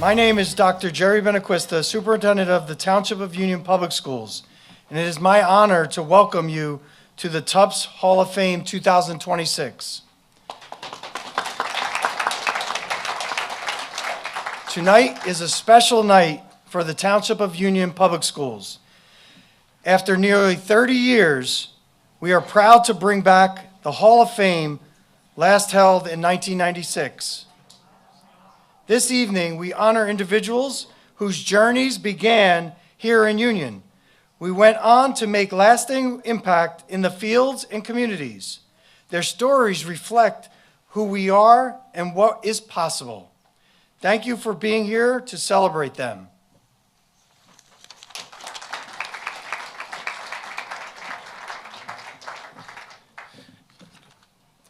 My name is Dr. Jerry Benaquista, Superintendent of the Township of Union Public Schools, and it is my honor to welcome you to the TUPS Hall of Fame 2026. Tonight is a special night for the Township of Union Public Schools. After nearly 30 years, we are proud to bring back the Hall of Fame last held in 1996. This evening, we honor individuals whose journeys began here in Union. We went on to make lasting impact in the fields and communities. Their stories reflect who we are and what is possible. Thank you for being here to celebrate them.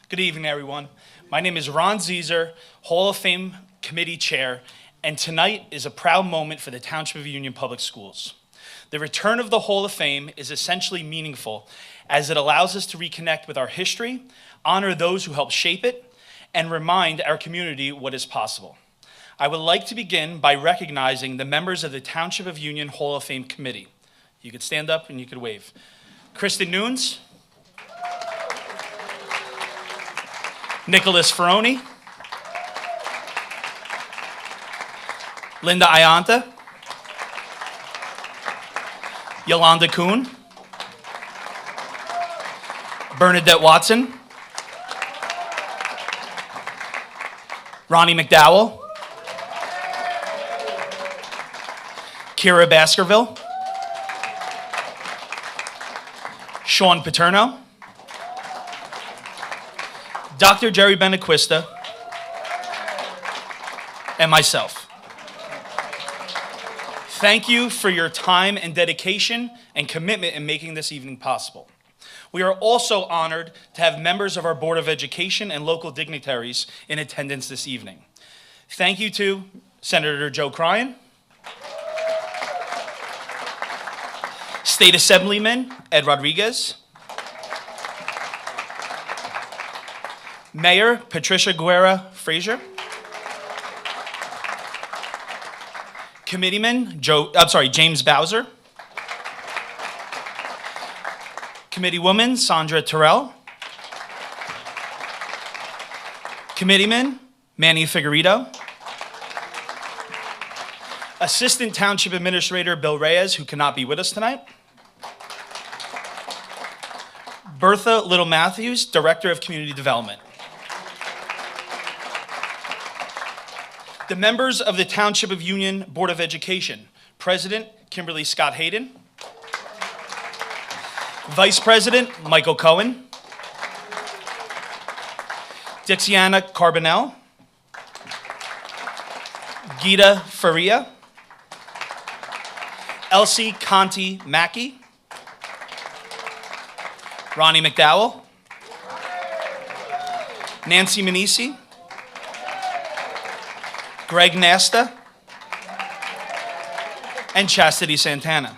Good evening, everyone. My name is Ron Zieser, Hall of Fame Committee Chair, and tonight is a proud moment for the Township of Union Public Schools. The return of the Hall of Fame is essentially meaningful as it allows us to reconnect with our history, honor those who helped shape it, and remind our community what is possible. I would like to begin by recognizing the members of the Township of Union Hall of Fame Committee. You could stand up and you could wave. Kristen Nunes, Nicholas Ferroni, Linda Ianta, Yolanda Kuhn, Bernadette Watson, Ronnie McDowell, Kira Baskerville, Sean Paterno, Dr. Jerry Benaquista, and myself. Thank you for your time and dedication and commitment in making this evening possible. We are also honored to have members of our Board of Education and local dignitaries in attendance this evening. Thank you to Senator Joe Cryan, State Assemblyman Ed Rodriguez, Mayor Patricia Guerra Frazier, Committeeman James Bowser, Committeewoman Sandra Terrell, Committeeman Manny Figueredo, Assistant Township Administrator Bill Reyes, who cannot be with us tonight, Bertha Little Matthews, Director of Community Development. The members of the Township of Union Board of Education, President Kimberly Scott Hayden, Vice President Michael Cohen, Dixiana Carbonell, Gita Faria, Elsie Conti Mackey, Ronnie McDowell, Nancy Manisi, Greg Nasta, and Chastity Santana.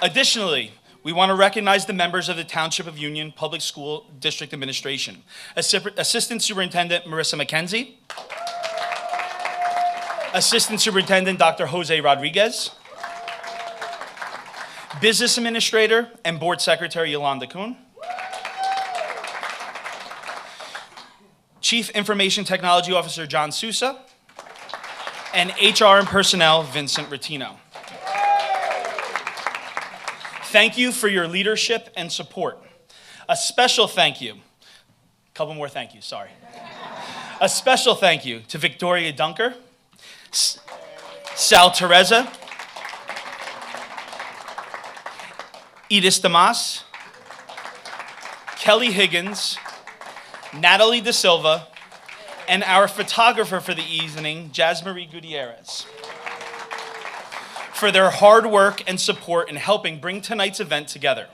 Additionally, we want to recognize the members of the Township of Union Public School District Administration. Assistant Superintendent Marissa McKenzie, Assistant Superintendent Dr. Jose Rodriguez, Business Administrator and Board Secretary Yolanda Kuhn, Chief Information Technology Officer John Sousa, and HR and Personnel Vincent Rattino. Thank you for your leadership and support. A special thank you, couple more thank yous, sorry. A special thank you to Victoria Dunker, Sal Teresa, Edith Damas, Kelly Higgins, Natalie De Silva, and our photographer for the evening, Jasmarie Gutierrez, for their hard work and support in helping bring tonight's event together.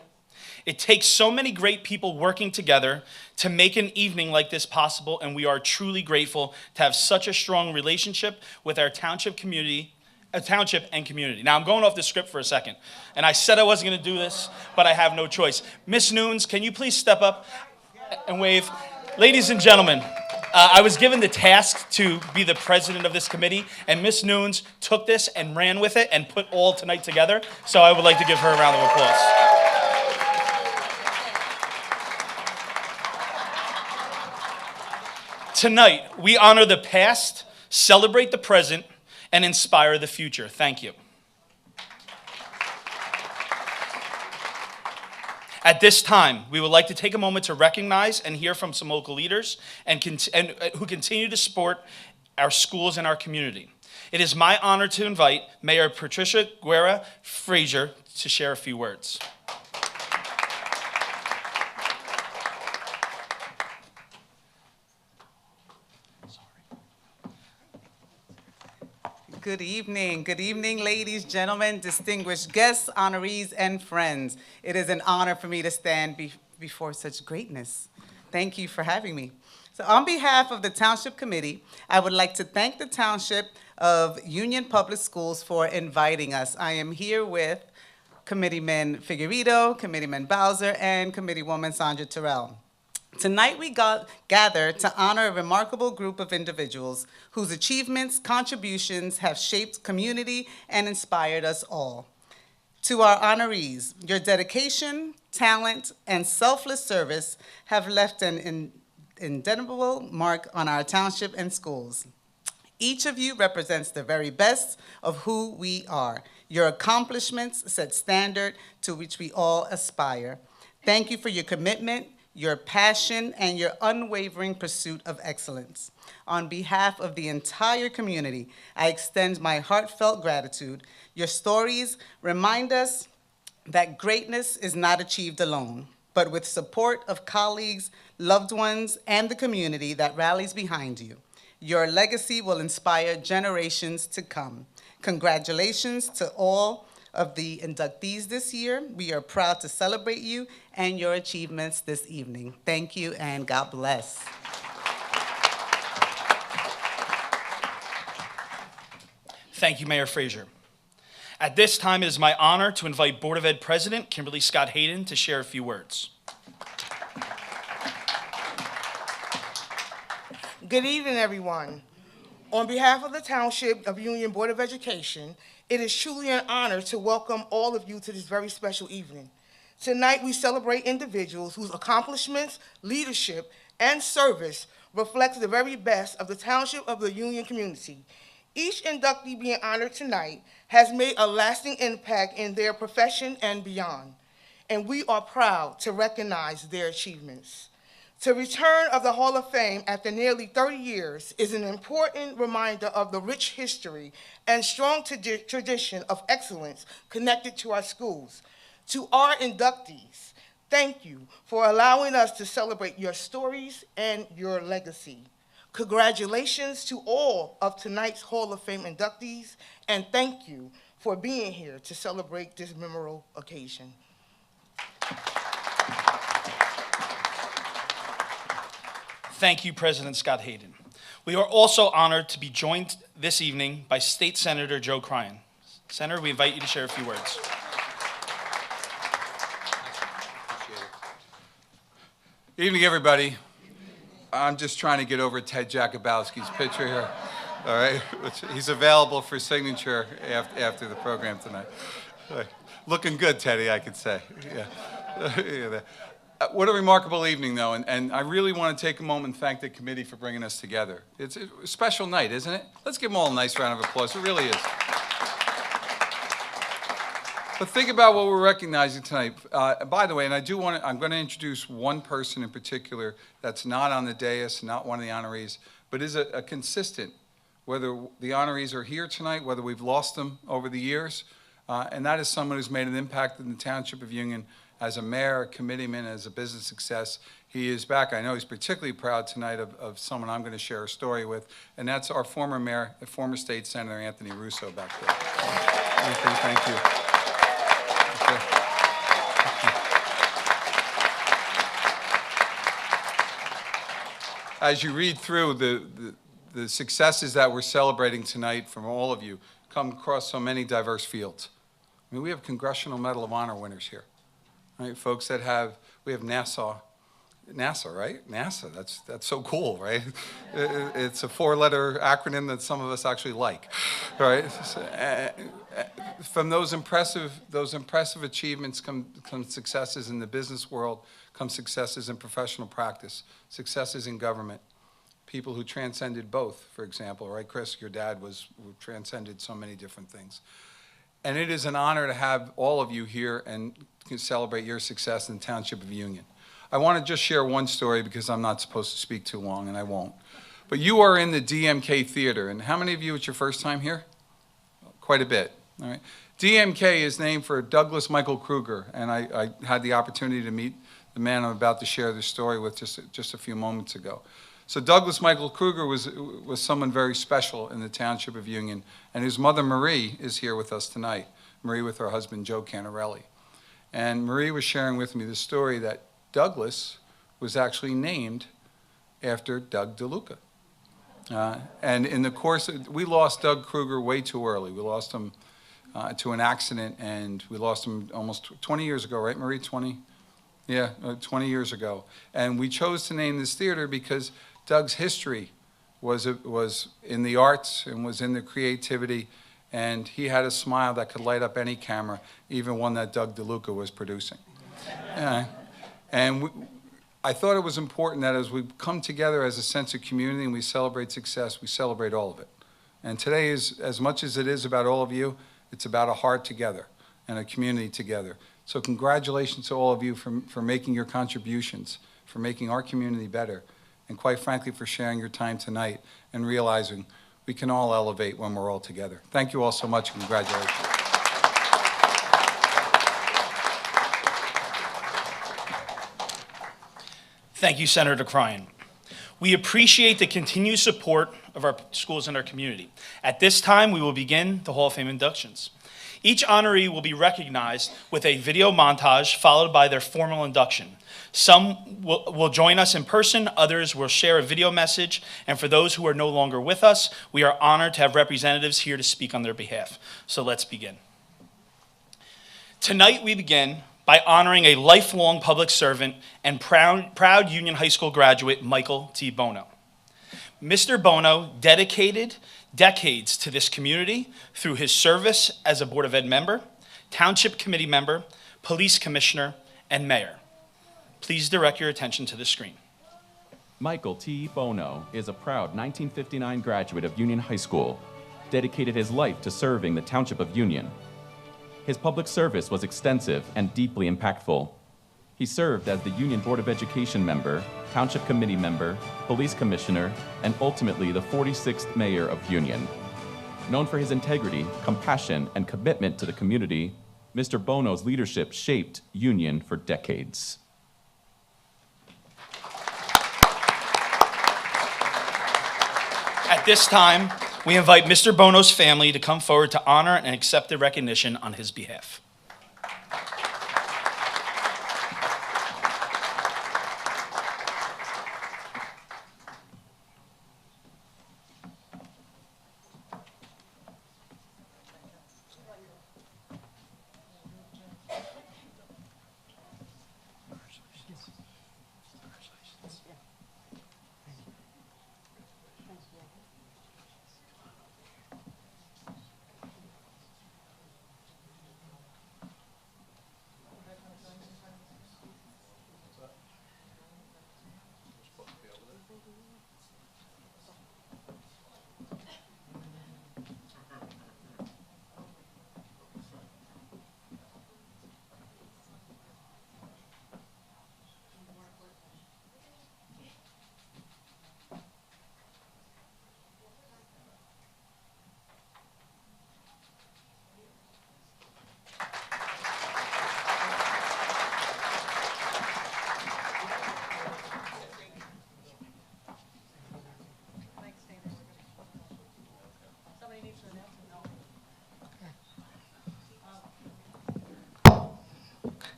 It takes so many great people working together to make an evening like this possible, and we are truly grateful to have such a strong relationship with our township and community. Now, I'm going off the script for a second, and I said I wasn't going to do this, but I have no choice. Miss Nunes, can you please step up and wave? Ladies and gentlemen, I was given the task to be the president of this committee, and Ms. Nunes took this and ran with it and put all tonight together. So I would like to give her a round of applause. Tonight, we honor the past, celebrate the present, and inspire the future. Thank you. At this time, we would like to take a moment to recognize and hear from some local leaders and who continue to support our schools and our community. It is my honor to invite Mayor Patricia Guerra Frazier to share a few words. Good evening, ladies, gentlemen, distinguished guests, honorees, and friends. It is an honor for me to stand before such greatness. Thank you for having me. So on behalf of the Township Committee, I would like to thank the Township of Union Public Schools for inviting us. I am here with Committeeman Figueredo, Committeeman Bowser, and Committeewoman Sandra Terrell. Tonight we gather to honor a remarkable group of individuals whose achievements, contributions have shaped community and inspired us all. To our honorees, your dedication, talent, and selfless service have left an indelible mark on our township and schools. Each of you represents the very best of who we are. Your accomplishments set standard to which we all aspire. Thank you for your commitment, your passion, and your unwavering pursuit of excellence. On behalf of the entire community, I extend my heartfelt gratitude. Your stories remind us that greatness is not achieved alone, but with support of colleagues, loved ones, and the community that rallies behind you. Your legacy will inspire generations to come. Congratulations to all of the inductees this year. We are proud to celebrate you and your achievements this evening. Thank you and God bless. Thank you, Mayor Frazier. At this time, it is my honor to invite Board of Ed President Kimberly Scott Hayden to share a few words. Good evening, everyone. On behalf of the Township of Union Board of Education, it is truly an honor to welcome all of you to this very special evening. Tonight, we celebrate individuals whose accomplishments, leadership, and service reflect the very best of the Township of the Union community. Each inductee being honored tonight has made a lasting impact in their profession and beyond, and we are proud to recognize their achievements. The return of the Hall of Fame after nearly 30 years is an important reminder of the rich history and strong tradition of excellence connected to our schools. To our inductees, thank you for allowing us to celebrate your stories and your legacy. Congratulations to all of tonight's Hall of Fame inductees, and thank you for being here to celebrate this memorable occasion. Thank you, President Scott Hayden. We are also honored to be joined this evening by State Senator Joe Cryan. Senator, we invite you to share a few words. Good evening, everybody. I'm just trying to get over Ted Jakubowski's picture here. All right, he's available for signature after the program tonight. Looking good, Teddy, I could say. Yeah. What a remarkable evening, though, and I really want to take a moment and thank the committee for bringing us together. It's a special night, isn't it? Let's give them all a nice round of applause. It really is. But think about what we're recognizing tonight. By the way, and I'm going to introduce one person in particular that's not on the dais, not one of the honorees, but is a consistent, whether the honorees are here tonight, whether we've lost them over the years, and that is someone who's made an impact in the Township of Union as a mayor, a committeeman, as a business success. He is back. I know he's particularly proud tonight of someone I'm going to share a story with, and that's our former mayor, former state senator, Anthony Russo, back there. Anthony, thank you. As you read through the successes that we're celebrating tonight from all of you, come across so many diverse fields. I mean, we have Congressional Medal of Honor winners here. Right, folks we have Nassau NASA, right? NASA, that's so cool, right? It's a four-letter acronym that some of us actually like, right? From those impressive achievements come successes in the business world, come successes in professional practice, successes in government, people who transcended both, for example, right? Chris, your dad transcended so many different things. And it is an honor to have all of you here and can celebrate your success in the Township of Union. I want to just share one story because I'm not supposed to speak too long, and I won't. But you are in the DMK Theater, and how many of you, it's your first time here? Quite a bit, all right? DMK is named for Douglas Michael Kruger, and I had the opportunity to meet the man I'm about to share this story with just a few moments ago. So Douglas Michael Kruger was someone very special in the Township of Union, and his mother Marie is here with us tonight, Marie with her husband Joe Canarelli. And Marie was sharing with me the story that Douglas was actually named after Doug DeLuca. And in the course, we lost Doug Kruger way too early. We lost him to an accident, and we lost him almost 20 years ago, right, Marie? 20 years ago. And we chose to name this theater because Doug's history was in the arts and was in the creativity, and he had a smile that could light up any camera, even one that Doug DeLuca was producing. I thought it was important that as we come together as a sense of community and we celebrate success, we celebrate all of it. And today is, as much as it is about all of you, it's about a heart together and a community together. So congratulations to all of you for making your contributions, for making our community better, and quite frankly, for sharing your time tonight and realizing we can all elevate when we're all together. Thank you all so much, and congratulations. Thank you, Senator Cryan. We appreciate the continued support of our schools and our community. At this time, we will begin the Hall of Fame inductions. Each honoree will be recognized with a video montage followed by their formal induction. Some will join us in person, others will share a video message, and for those who are no longer with us, we are honored to have representatives here to speak on their behalf. So let's begin. Tonight we begin by honoring a lifelong public servant and proud Union High School graduate, Michael T. Bono. Mr. Bono dedicated decades to this community through his service as a Board of Ed member, Township Committee member, Police Commissioner, and Mayor. Please direct your attention to the screen. Michael T. Bono is a proud 1959 graduate of Union High School, dedicated his life to serving the Township of Union. His public service was extensive and deeply impactful. He served as the Union Board of Education member, Township Committee member, Police Commissioner, and ultimately the 46th Mayor of Union. Known for his integrity, compassion, and commitment to the community, Mr. Bono's leadership shaped Union for decades. At this time, we invite Mr. Bono's family to come forward to honor and accept the recognition on his behalf.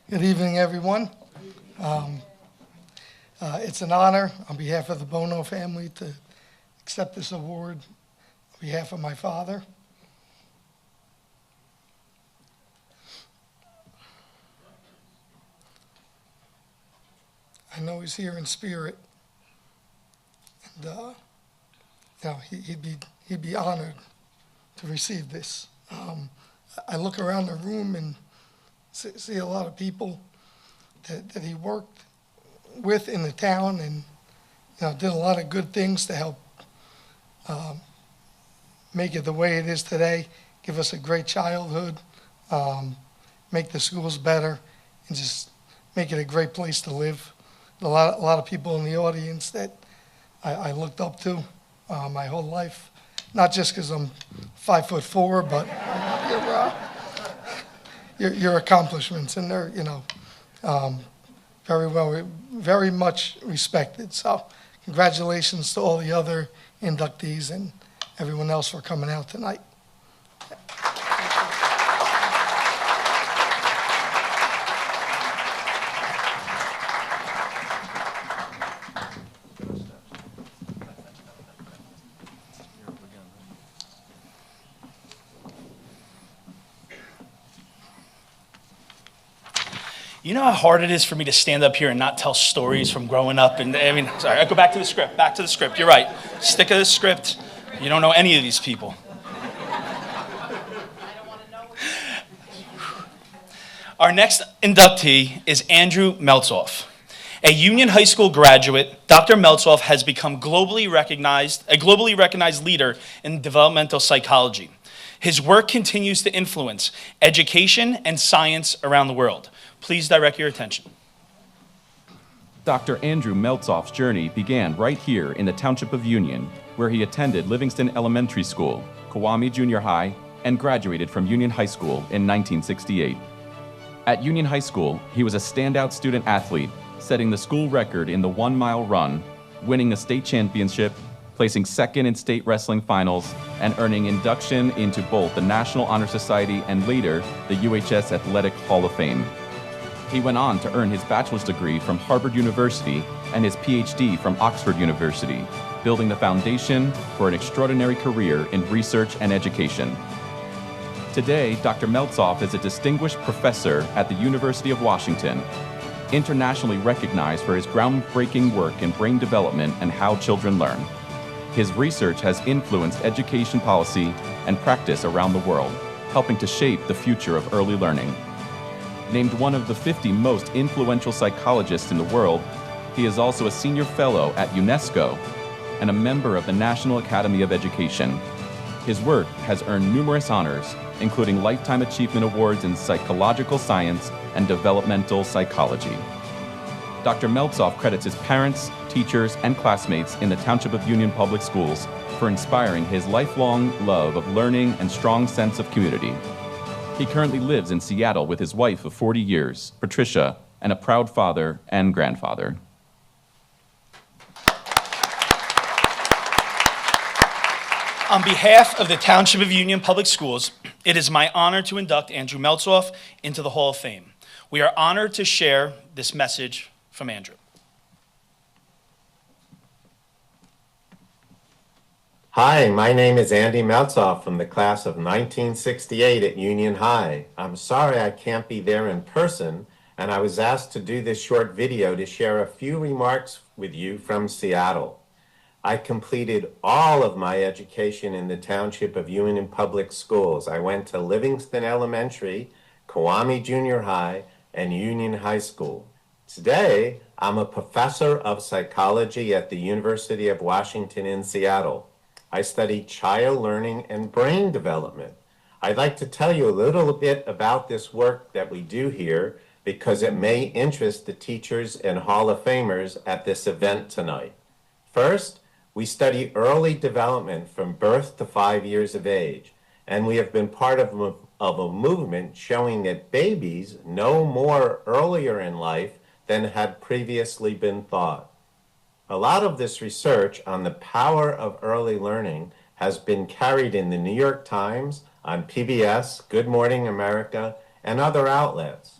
Good evening, everyone. It's an honor on behalf of the Bono family to accept this award on behalf of my father. I know he's here in spirit. And, he'd be honored to receive this. I look around the room and see a lot of people that he worked with in the town, and did a lot of good things to help make it the way it is today, give us a great childhood, make the schools better, and just make it a great place to live. A lot of people in the audience that I looked up to my whole life, not just because I'm 5'4", but your accomplishments, and they're very much respected. So congratulations to all the other inductees and everyone else for coming out tonight. You know how hard it is for me to stand up here and not tell stories from growing up? And sorry, I go back to the script. Back to the script. You're right. Stick to the script. You don't know any of these people. Our next inductee is Andrew Meltzoff. A Union High School graduate, Dr. Meltzoff has become a globally recognized leader in developmental psychology. His work continues to influence education and science around the world. Please direct your attention. Dr. Andrew Meltzoff's journey began right here in the Township of Union, where he attended Livingston Elementary School, Kawami Junior High, and graduated from Union High School in 1968. At Union High School, he was a standout student athlete, setting the school record in the 1-mile run, winning a state championship, placing second in state wrestling finals, and earning induction into both the National Honor Society and later the UHS Athletic Hall of Fame. He went on to earn his bachelor's degree from Harvard University and his PhD from Oxford University, building the foundation for an extraordinary career in research and education. Today, Dr. Meltzoff is a distinguished professor at the University of Washington, internationally recognized for his groundbreaking work in brain development and how children learn. His research has influenced education policy and practice around the world, helping to shape the future of early learning. Named one of the 50 most influential psychologists in the world, he is also a senior fellow at UNESCO and a member of the National Academy of Education. His work has earned numerous honors, including Lifetime Achievement Awards in Psychological Science and Developmental Psychology. Dr. Meltzoff credits his parents, teachers, and classmates in the Township of Union Public Schools for inspiring his lifelong love of learning and strong sense of community. He currently lives in Seattle with his wife of 40 years, Patricia, and a proud father and grandfather. On behalf of the Township of Union Public Schools, it is my honor to induct Andrew Meltzoff into the Hall of Fame. We are honored to share this message from Andrew. Hi, my name is Andy Meltzoff from the class of 1968 at Union High. I'm sorry I can't be there in person, and I was asked to do this short video to share a few remarks with you from Seattle. I completed all of my education in the Township of Union Public Schools. I went to Livingston Elementary, Kawami Junior High, and Union High School. Today, I'm a professor of psychology at the University of Washington in Seattle. I study child learning and brain development. I'd like to tell you a little bit about this work that we do here because it may interest the teachers and Hall of Famers at this event tonight. First, we study early development from birth to 5 years of age, and we have been part of a movement showing that babies know more earlier in life than had previously been thought. A lot of this research on the power of early learning has been carried in the New York Times, on PBS, Good Morning America, and other outlets.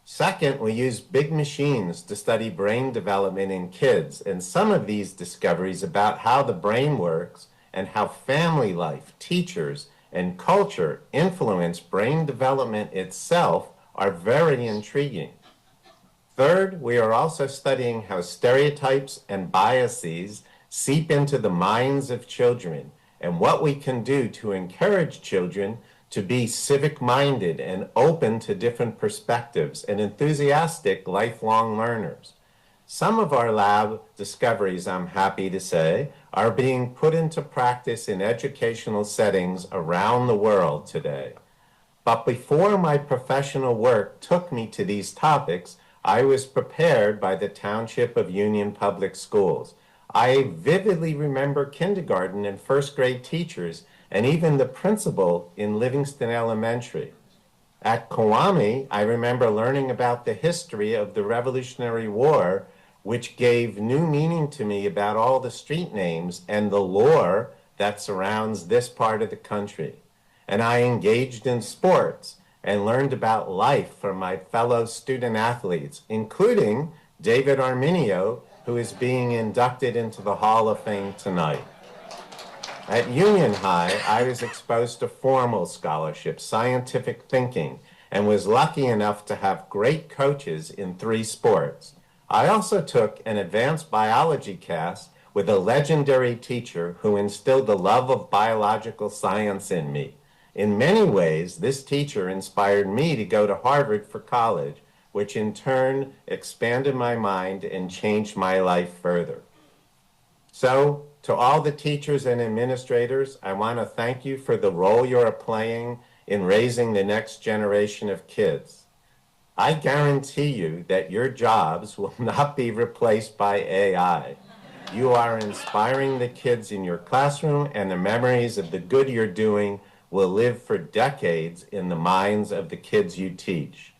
Second, we use big machines to study brain development in kids, and some of these discoveries about how the brain works and how family life, teachers, and culture influence brain development itself are very intriguing. Third, we are also studying how stereotypes and biases seep into the minds of children and what we can do to encourage children to be civic-minded and open to different perspectives and enthusiastic lifelong learners. Some of our lab discoveries, I'm happy to say, are being put into practice in educational settings around the world today. But before my professional work took me to these topics, I was prepared by the Township of Union Public Schools. I vividly remember kindergarten and first grade teachers and even the principal in Livingston Elementary. At Kiwami, I remember learning about the history of the Revolutionary War, which gave new meaning to me about all the street names and the lore that surrounds this part of the country. And I engaged in sports and learned about life from my fellow student athletes, including David Arminio, who is being inducted into the Hall of Fame tonight. At Union High, I was exposed to formal scholarship, scientific thinking, and was lucky enough to have great coaches in 3 sports. I also took an advanced biology class with a legendary teacher who instilled the love of biological science in me. In many ways, this teacher inspired me to go to Harvard for college, which in turn expanded my mind and changed my life further. So, to all the teachers and administrators, I want to thank you for the role you're playing in raising the next generation of kids. I guarantee you that your jobs will not be replaced by AI. You are inspiring the kids in your classroom, and the memories of the good you're doing will live for decades in the minds of the kids you teach.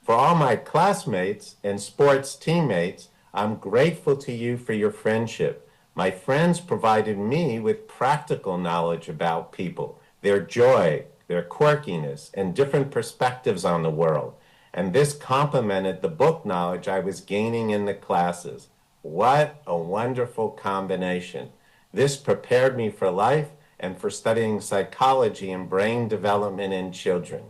For all my classmates and sports teammates, I'm grateful to you for your friendship. My friends provided me with practical knowledge about people, their joy, their quirkiness, and different perspectives on the world. And this complemented the book knowledge I was gaining in the classes. What a wonderful combination. This prepared me for life and for studying psychology and brain development in children.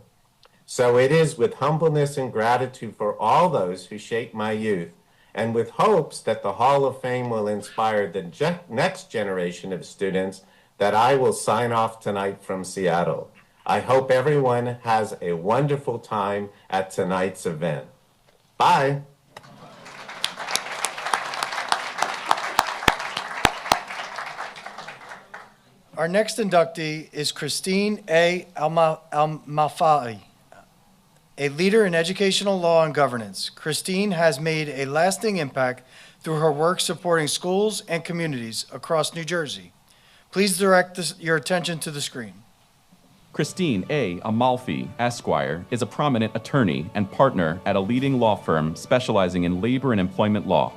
So it is with humbleness and gratitude for all those who shaped my youth, and with hopes that the Hall of Fame will inspire the next generation of students, that I will sign off tonight from Seattle. I hope everyone has a wonderful time at tonight's event. Bye. Our next inductee is Christine A. Almafai, a leader in educational law and governance. Christine has made a lasting impact through her work supporting schools and communities across New Jersey. Please direct your attention to the screen. Christine A. Amalfi, Esquire, is a prominent attorney and partner at a leading law firm specializing in labor and employment law.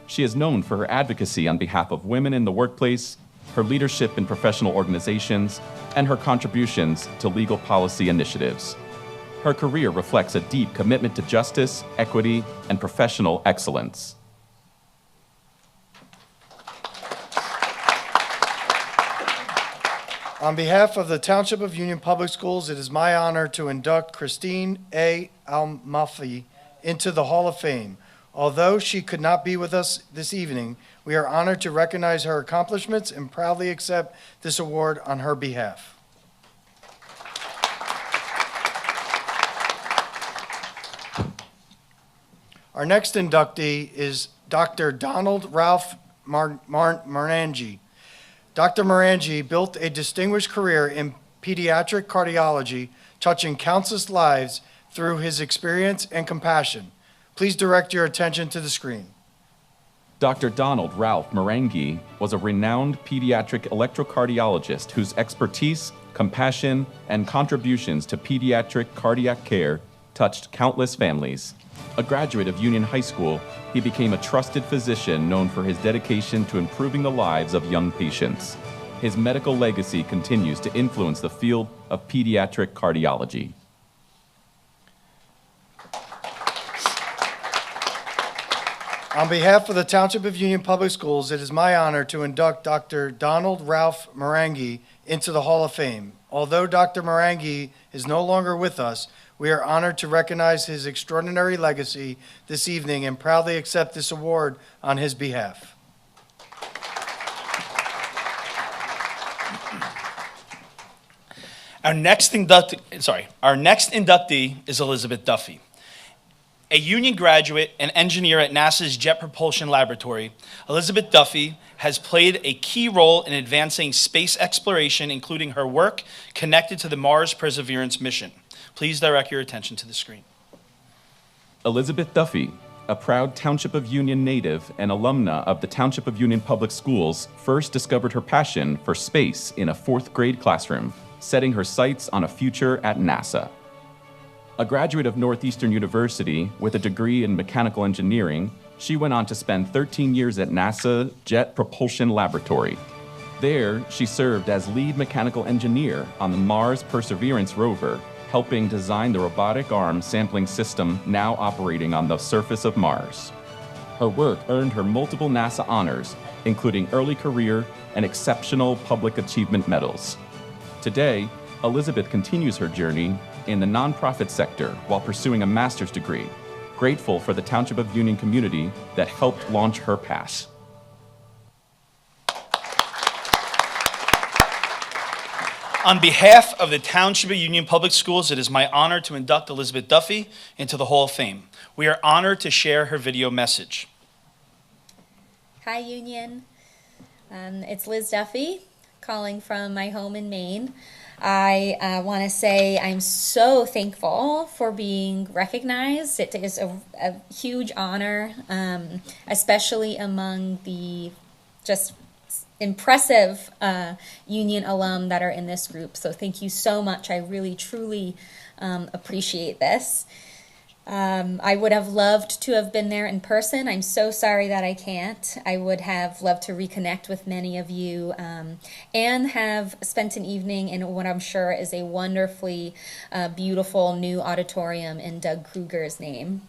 She is known for her advocacy on behalf of women in the workplace, her leadership in professional organizations, and her contributions to legal policy initiatives. Her career reflects a deep commitment to justice, equity, and professional excellence. On behalf of the Township of Union Public Schools, it is my honor to induct Christine A. Almafi into the Hall of Fame. Although she could not be with us this evening, we are honored to recognize her accomplishments and proudly accept this award on her behalf. Our next inductee is Dr. Donald Ralph Marangi. Dr. Marangi built a distinguished career in pediatric cardiology, touching countless lives through his experience and compassion. Please direct your attention to the screen. Dr. Donald Ralph Marangi was a renowned pediatric electrocardiologist whose expertise, compassion, and contributions to pediatric cardiac care touched countless families. A graduate of Union High School, he became a trusted physician known for his dedication to improving the lives of young patients. His medical legacy continues to influence the field of pediatric cardiology. On behalf of the Township of Union Public Schools, it is my honor to induct Dr. Donald Ralph Marangi into the Hall of Fame. Although Dr. Marangi is no longer with us, We are honored to recognize his extraordinary legacy this evening and proudly accept this award on his behalf. Our next inductee is Elizabeth Duffy. A Union graduate and engineer at NASA's Jet Propulsion Laboratory, Elizabeth Duffy has played a key role in advancing space exploration, including her work connected to the Mars Perseverance mission. Please direct your attention to the screen. Elizabeth Duffy, a proud Township of Union native and alumna of the Township of Union Public Schools, first discovered her passion for space in a 4th grade classroom, setting her sights on a future at NASA. A graduate of Northeastern University with a degree in mechanical engineering, she went on to spend 13 years at NASA Jet Propulsion Laboratory. There, she served as lead mechanical engineer on the Mars Perseverance rover, helping design the robotic arm sampling system now operating on the surface of Mars. Her work earned her multiple NASA honors, including early career and exceptional public achievement medals. Today, Elizabeth continues her journey in the nonprofit sector while pursuing a master's degree, grateful for the Township of Union community that helped launch her path. On behalf of the Township of Union Public Schools, it is my honor to induct Elizabeth Duffy into the Hall of Fame. We are honored to share her video message. Hi, Union. It's Liz Duffy calling from my home in Maine. I want to say I'm so thankful for being recognized. It is a huge honor, especially among the just impressive Union alum that are in this group. So thank you so much. I really, truly appreciate this. I would have loved to have been there in person. I'm so sorry that I can't. I would have loved to reconnect with many of you and have spent an evening in what I'm sure is a wonderfully beautiful new auditorium in Doug Kruger's name.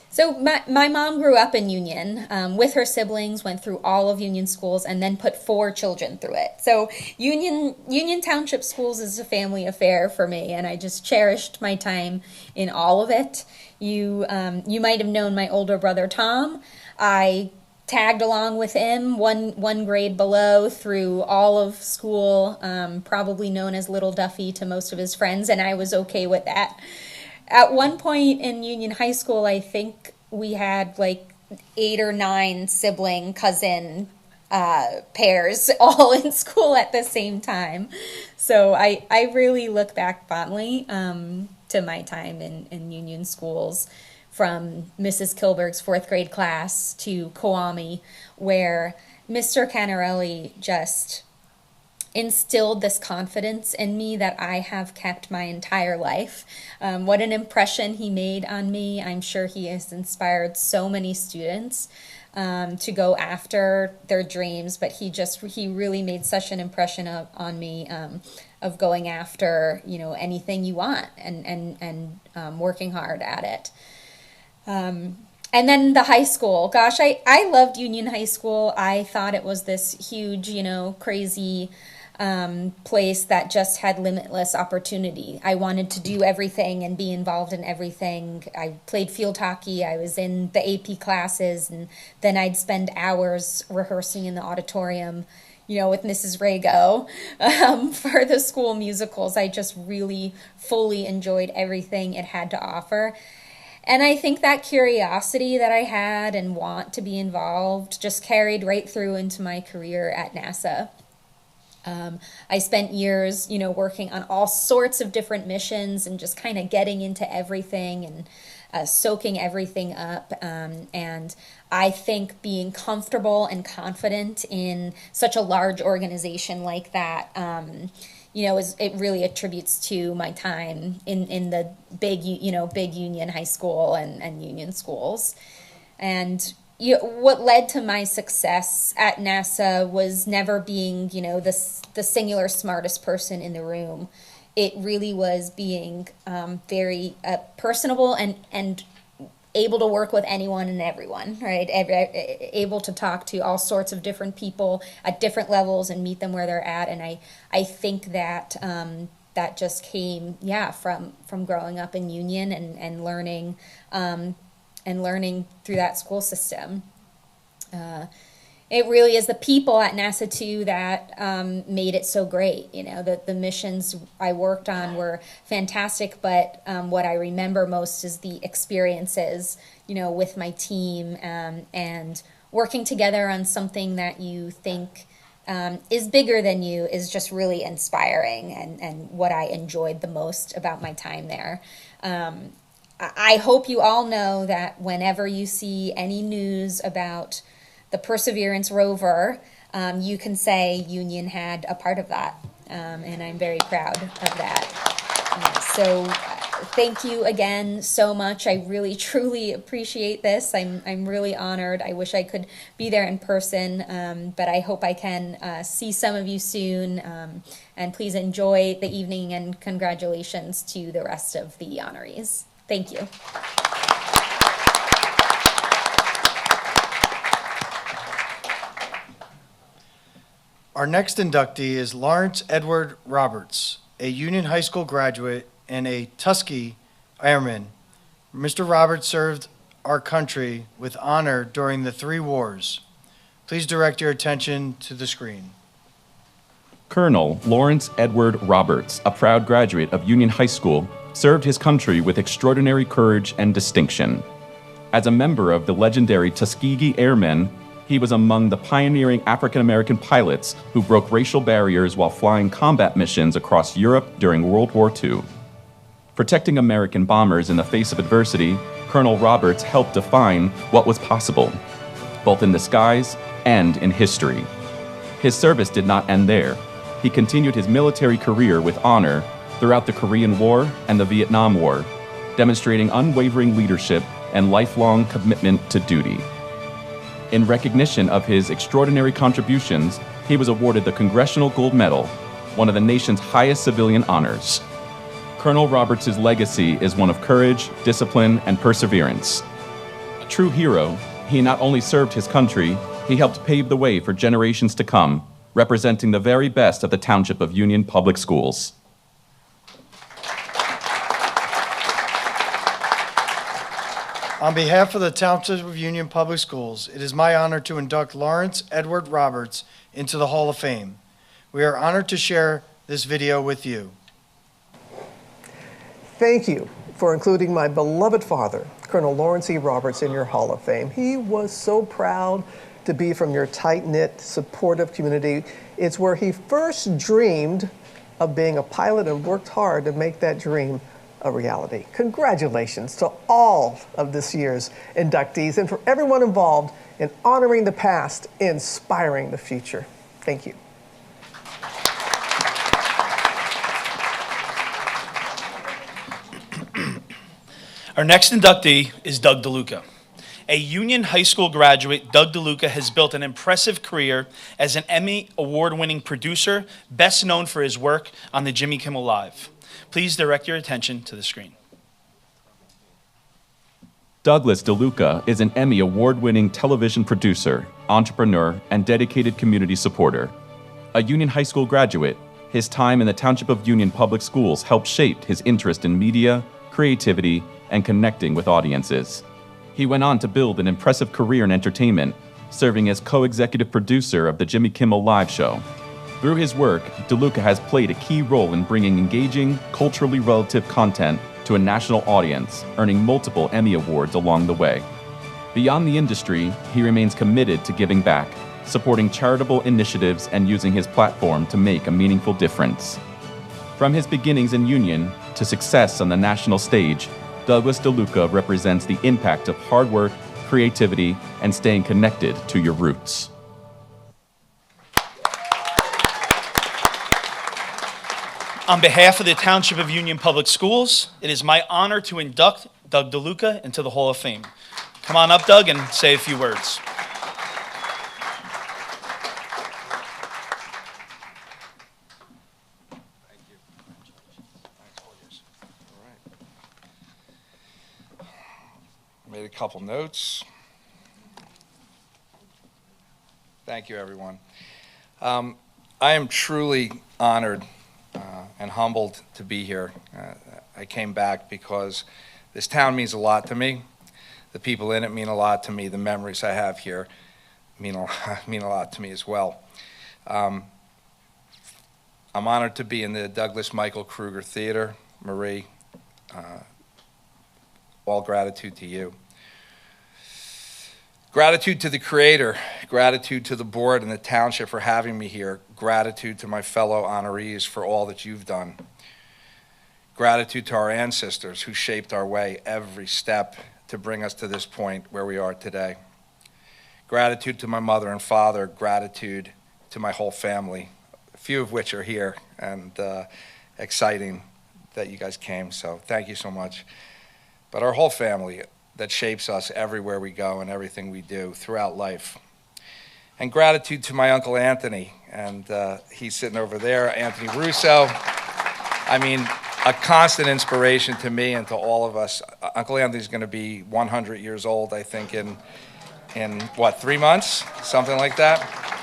So my mom grew up in Union with her siblings, went through all of Union schools, and then put 4 children through it. So Union Township Schools is a family affair for me, and I just cherished my time in all of it. You might have known my older brother Tom. I tagged along with him one grade below through all of school, probably known as Little Duffy to most of his friends, and I was okay with that. At one point in Union High School, I think we had like 8 or 9 sibling cousin pairs all in school at the same time. So I really look back fondly to my time in Union schools, from Mrs. Kilberg's 4th grade class to Kawami, where Mr. Canarelli just instilled this confidence in me that I have kept my entire life. What an impression he made on me. I'm sure he has inspired so many students to go after their dreams, but he really made such an impression on me of going after, anything you want and working hard at it. And then the high school. Gosh, I loved Union High School. I thought it was this huge, crazy place that just had limitless opportunity. I wanted to do everything and be involved in everything. I played field hockey. I was in the AP classes, and then I'd spend hours rehearsing in the auditorium, with Mrs. Rago for the school musicals. I just really fully enjoyed everything it had to offer. And I think that curiosity that I had and want to be involved just carried right through into my career at NASA. I spent years, working on all sorts of different missions and just kind of getting into everything and soaking everything up. And I think being comfortable and confident in such a large organization like that, it really attributes to my time in the big Union High School and Union schools. And what led to my success at NASA was never being, the singular smartest person in the room. It really was being very personable and able to work with anyone and everyone, right? Able to talk to all sorts of different people at different levels and meet them where they're at. And I think that that just came, from growing up in Union and learning through that school system. It really is the people at NASA too that made it so great. You know, the missions I worked on were fantastic, but what I remember most is the experiences, you know, with my team and working together on something that you think is bigger than you is just really inspiring and what I enjoyed the most about my time there. I hope you all know that whenever you see any news about the Perseverance rover, you can say Union had a part of that, and I'm very proud of that. So thank you again so much. I really, truly appreciate this. I'm really honored. I wish I could be there in person, but I hope I can see some of you soon. And please enjoy the evening, and congratulations to the rest of the honorees. Thank you. Our next inductee is Lawrence Edward Roberts, a Union High School graduate and a Tuskegee Airman. Mr. Roberts served our country with honor during the 3 wars. Please direct your attention to the screen. Colonel Lawrence Edward Roberts, a proud graduate of Union High School, served his country with extraordinary courage and distinction. As a member of the legendary Tuskegee Airmen, he was among the pioneering African-American pilots who broke racial barriers while flying combat missions across Europe during World War II. Protecting American bombers in the face of adversity, Colonel Roberts helped define what was possible, both in the skies and in history. His service did not end there. He continued his military career with honor throughout the Korean War and the Vietnam War, demonstrating unwavering leadership and lifelong commitment to duty. In recognition of his extraordinary contributions, he was awarded the Congressional Gold Medal, one of the nation's highest civilian honors. Colonel Roberts' legacy is one of courage, discipline, and perseverance. A true hero, he not only served his country, he helped pave the way for generations to come, representing the very best of the Township of Union Public Schools. On behalf of the Township of Union Public Schools, it is my honor to induct Lawrence Edward Roberts into the Hall of Fame. We are honored to share this video with you. Thank you for including my beloved father, Colonel Lawrence E. Roberts, in your Hall of Fame. He was so proud to be from your tight-knit, supportive community. It's where he first dreamed of being a pilot and worked hard to make that dream a reality. Congratulations to all of this year's inductees and for everyone involved in honoring the past, inspiring the future. Thank you. Our next inductee is Doug DeLuca. A Union High School graduate, Doug DeLuca has built an impressive career as an Emmy award-winning producer, best known for his work on the Jimmy Kimmel Live. Please direct your attention to the screen. Douglas DeLuca is an Emmy award-winning television producer, entrepreneur, and dedicated community supporter. A Union High School graduate, his time in the Township of Union Public Schools helped shape his interest in media, creativity, and connecting with audiences. He went on to build an impressive career in entertainment, serving as co-executive producer of the Jimmy Kimmel Live show. Through his work, DeLuca has played a key role in bringing engaging, culturally relative content to a national audience, earning multiple Emmy Awards along the way. Beyond the industry, he remains committed to giving back, supporting charitable initiatives and using his platform to make a meaningful difference. From his beginnings in Union to success on the national stage, Douglas DeLuca represents the impact of hard work, creativity, and staying connected to your roots. On behalf of the Township of Union Public Schools, it is my honor to induct Doug DeLuca into the Hall of Fame. Come on up, Doug, and say a few words. Thank you. Thanks, all yours. All right. Made a couple notes. Thank you, everyone. I am truly honored and humbled to be here. I came back because this town means a lot to me. The people in it mean a lot to me. The memories I have here mean a lot to me as well. I'm honored to be in the Douglas Michael Kruger Theater. Marie, all gratitude to you. Gratitude to the Creator, gratitude to the board and the township for having me here, gratitude to my fellow honorees for all that you've done. Gratitude to our ancestors who shaped our way every step to bring us to this point where we are today. Gratitude to my mother and father, gratitude to my whole family, a few of which are here, and exciting that you guys came, so thank you so much. But our whole family that shapes us everywhere we go and everything we do throughout life. And gratitude to my Uncle Anthony, and he's sitting over there, Anthony Russo. I mean, a constant inspiration to me and to all of us. Uncle Anthony's going to be 100 years old, I think, in what, 3 months? Something like that.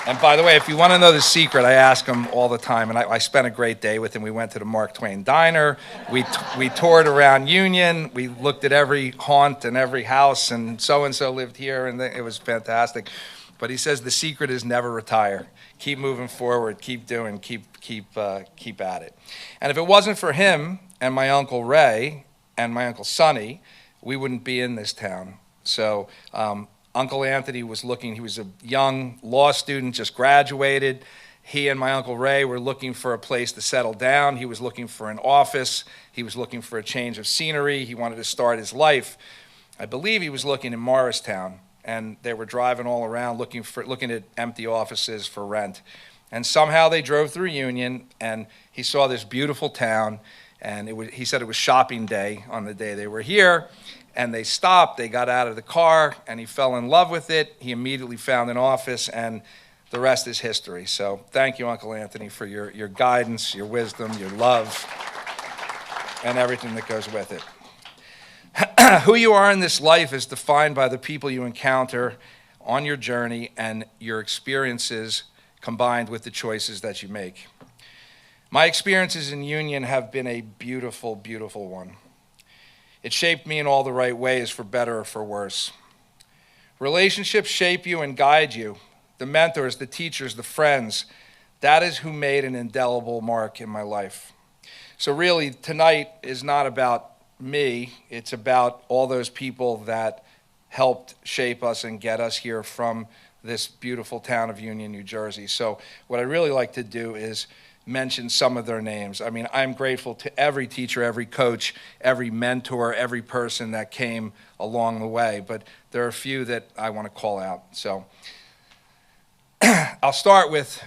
And by the way, if you want to know the secret, I ask him all the time, and I spent a great day with him. We went to the Mark Twain Diner. We toured around Union. We looked at every haunt and every house, and so lived here, and it was fantastic. But he says the secret is never retire. Keep moving forward, keep doing, keep at it. And if it wasn't for him and my Uncle Ray and my Uncle Sonny, we wouldn't be in this town. So Uncle Anthony was looking, he was a young law student, just graduated. He and my Uncle Ray were looking for a place to settle down. He was looking for an office. He was looking for a change of scenery. He wanted to start his life. I believe he was looking in Morristown, and they were driving all around looking at empty offices for rent. And somehow they drove through Union, and he saw this beautiful town, and he said it was shopping day on the day they were here. And they stopped, they got out of the car, and he fell in love with it. He immediately found an office, and the rest is history. So thank you, Uncle Anthony, for your guidance, your wisdom, your love, and everything that goes with it. Who you are in this life is defined by the people you encounter on your journey and your experiences combined with the choices that you make. My experiences in Union have been a beautiful, beautiful one. It shaped me in all the right ways, for better or for worse. Relationships shape you and guide you. The mentors, the teachers, the friends, that is who made an indelible mark in my life. So really, tonight is not about me. It's about all those people that helped shape us and get us here from this beautiful town of Union, New Jersey. So what I really like to do is mention some of their names. I mean, I'm grateful to every teacher, every coach, every mentor, every person that came along the way, but there are a few that I want to call out. So I'll start with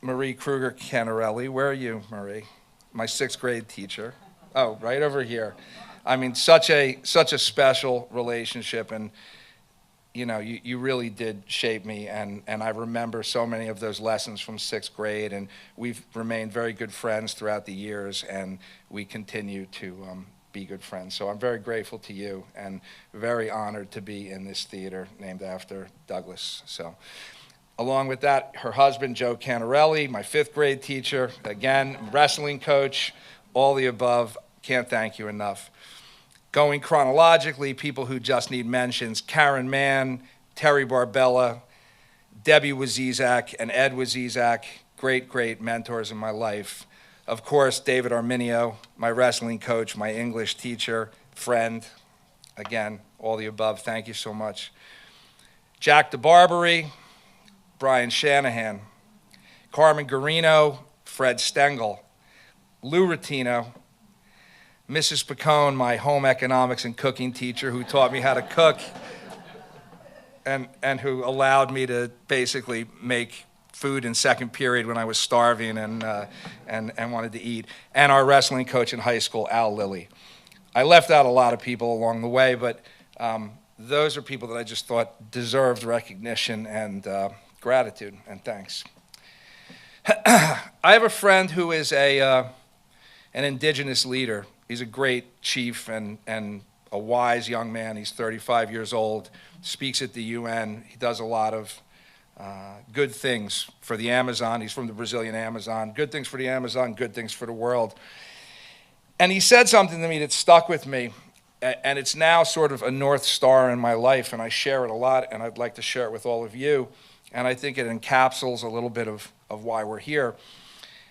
Marie Kruger Canarelli. Where are you, Marie? My 6th grade teacher. Oh, right over here. I mean, such a special relationship, and you know, you really did shape me, and I remember so many of those lessons from 6th grade, and we've remained very good friends throughout the years, and we continue to be good friends. So I'm very grateful to you, and very honored to be in this theater named after Douglas. So, along with that, her husband, Joe Canarelli, my 5th grade teacher, again, wrestling coach, all the above. Can't thank you enough. Going chronologically, people who just need mentions: Karen Mann, Terry Barbella, Debbie Wazizak, and Ed Wazizak, great mentors in my life. Of course, David Arminio, my wrestling coach, my English teacher, friend. Again, all the above, thank you so much. Jack DeBarbery, Brian Shanahan, Carmen Garino, Fred Stengel, Lou Rotino, Mrs. Picone, my home economics and cooking teacher, who taught me how to cook and who allowed me to basically make food in second period when I was starving and wanted to eat, and our wrestling coach in high school, Al Lilly. I left out a lot of people along the way, but those are people that I just thought deserved recognition and gratitude and thanks. I have a friend who is an indigenous leader. He's a great chief and a wise young man. He's 35 years old, speaks at the UN. He does a lot of good things for the Amazon. He's from the Brazilian Amazon. Good things for the Amazon, good things for the world. And he said something to me that stuck with me, and it's now sort of a North Star in my life, and I share it a lot, and I'd like to share it with all of you, and I think it encapsulates a little bit of why we're here.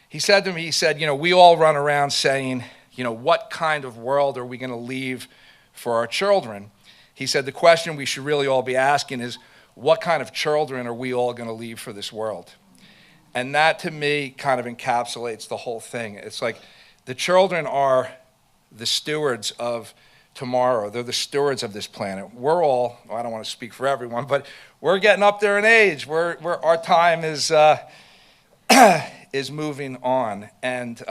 He said to me, he said, we all run around saying, what kind of world are we going to leave for our children? He said, the question we should really all be asking is, what kind of children are we all going to leave for this world? And that, to me, kind of encapsulates the whole thing. It's like the children are the stewards of tomorrow. They're the stewards of this planet. We're all, well, I don't want to speak for everyone, but we're getting up there in age. Our time is is moving on, and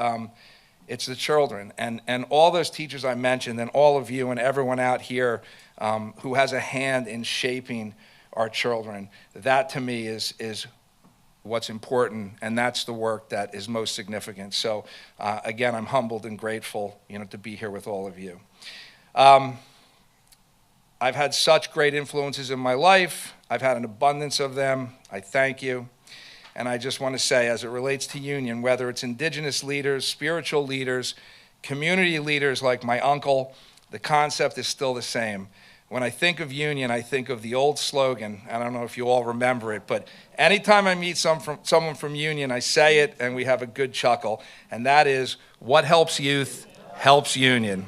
it's the children. And all those teachers I mentioned, and all of you and everyone out here who has a hand in shaping our children, that to me is what's important, and that's the work that is most significant. So again, I'm humbled and grateful, to be here with all of you. I've had such great influences in my life. I've had an abundance of them. I thank you. And I just want to say, as it relates to Union, whether it's indigenous leaders, spiritual leaders, community leaders like my uncle, the concept is still the same. When I think of Union, I think of the old slogan. I don't know if you all remember it, but anytime I meet someone from Union, I say it and we have a good chuckle, and that is, what helps youth helps Union.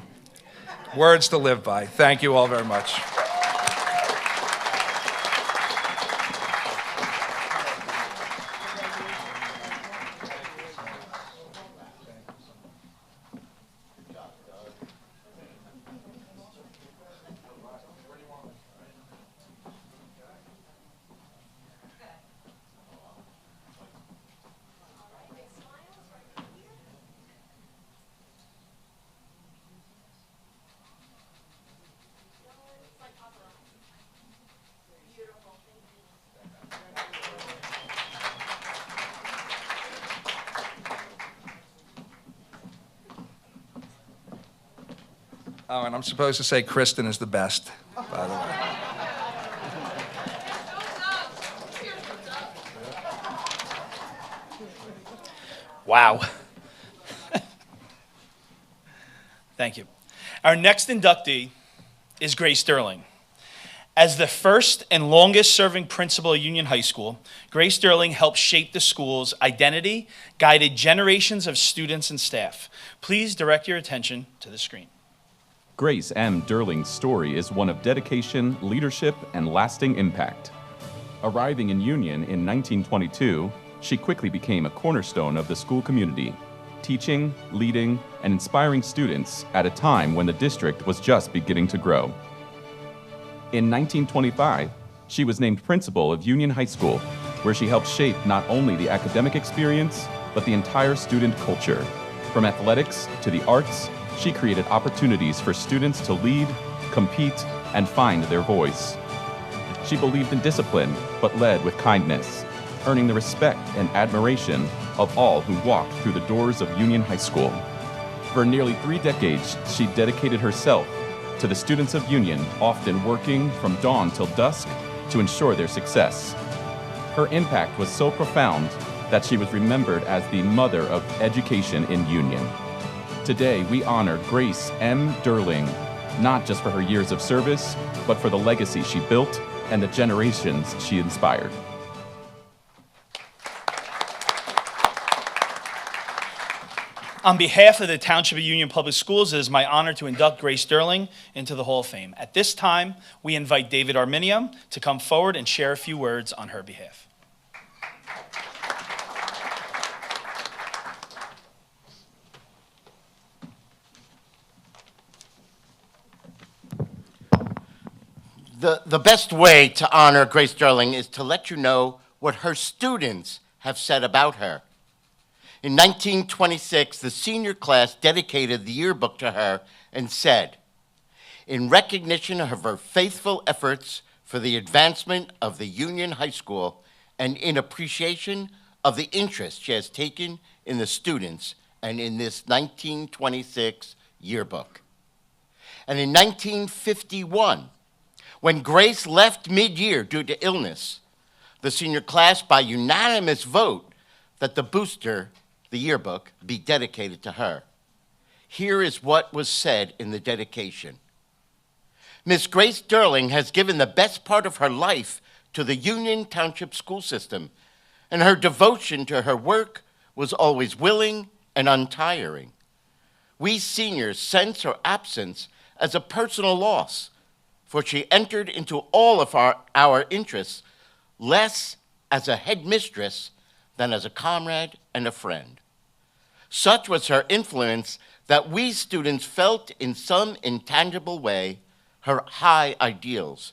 Words to live by. Thank you all very much. Oh, and I'm supposed to say Kristen is the best, by the way. Wow. Thank you. Our next inductee is Grace Sterling. As the first and longest serving principal of Union High School, Grace Sterling helped shape the school's identity, guided generations of students and staff. Please direct your attention to the screen. Grace M. Derling's story is one of dedication, leadership, and lasting impact. Arriving in Union in 1922, she quickly became a cornerstone of the school community, teaching, leading, and inspiring students at a time when the district was just beginning to grow. In 1925, she was named principal of Union High School, where she helped shape not only the academic experience, but the entire student culture. From athletics to the arts, she created opportunities for students to lead, compete, and find their voice. She believed in discipline, but led with kindness, earning the respect and admiration of all who walked through the doors of Union High School. For nearly 3 decades, she dedicated herself to the students of Union, often working from dawn till dusk to ensure their success. Her impact was so profound that she was remembered as the mother of education in Union. Today, we honor Grace M. Derling, not just for her years of service, but for the legacy she built and the generations she inspired. On behalf of the Township of Union Public Schools, it is my honor to induct Grace Sterling into the Hall of Fame. At this time, we invite David Arminium to come forward and share a few words on her behalf. The best way to honor Grace Sterling is to let you know what her students have said about her. In 1926, the senior class dedicated the yearbook to her and said, "In recognition of her faithful efforts for the advancement of the Union High School and in appreciation of the interest she has taken in the students and in this 1926 yearbook." And in 1951, when Grace left mid-year due to illness, the senior class by unanimous vote that the booster, the yearbook, be dedicated to her. Here is what was said in the dedication. Miss Grace Sterling has given the best part of her life to the Union Township school system, and her devotion to her work was always willing and untiring. We seniors sense her absence as a personal loss, for she entered into all of our interests less as a headmistress than as a comrade and a friend. Such was her influence that we students felt in some intangible way her high ideals,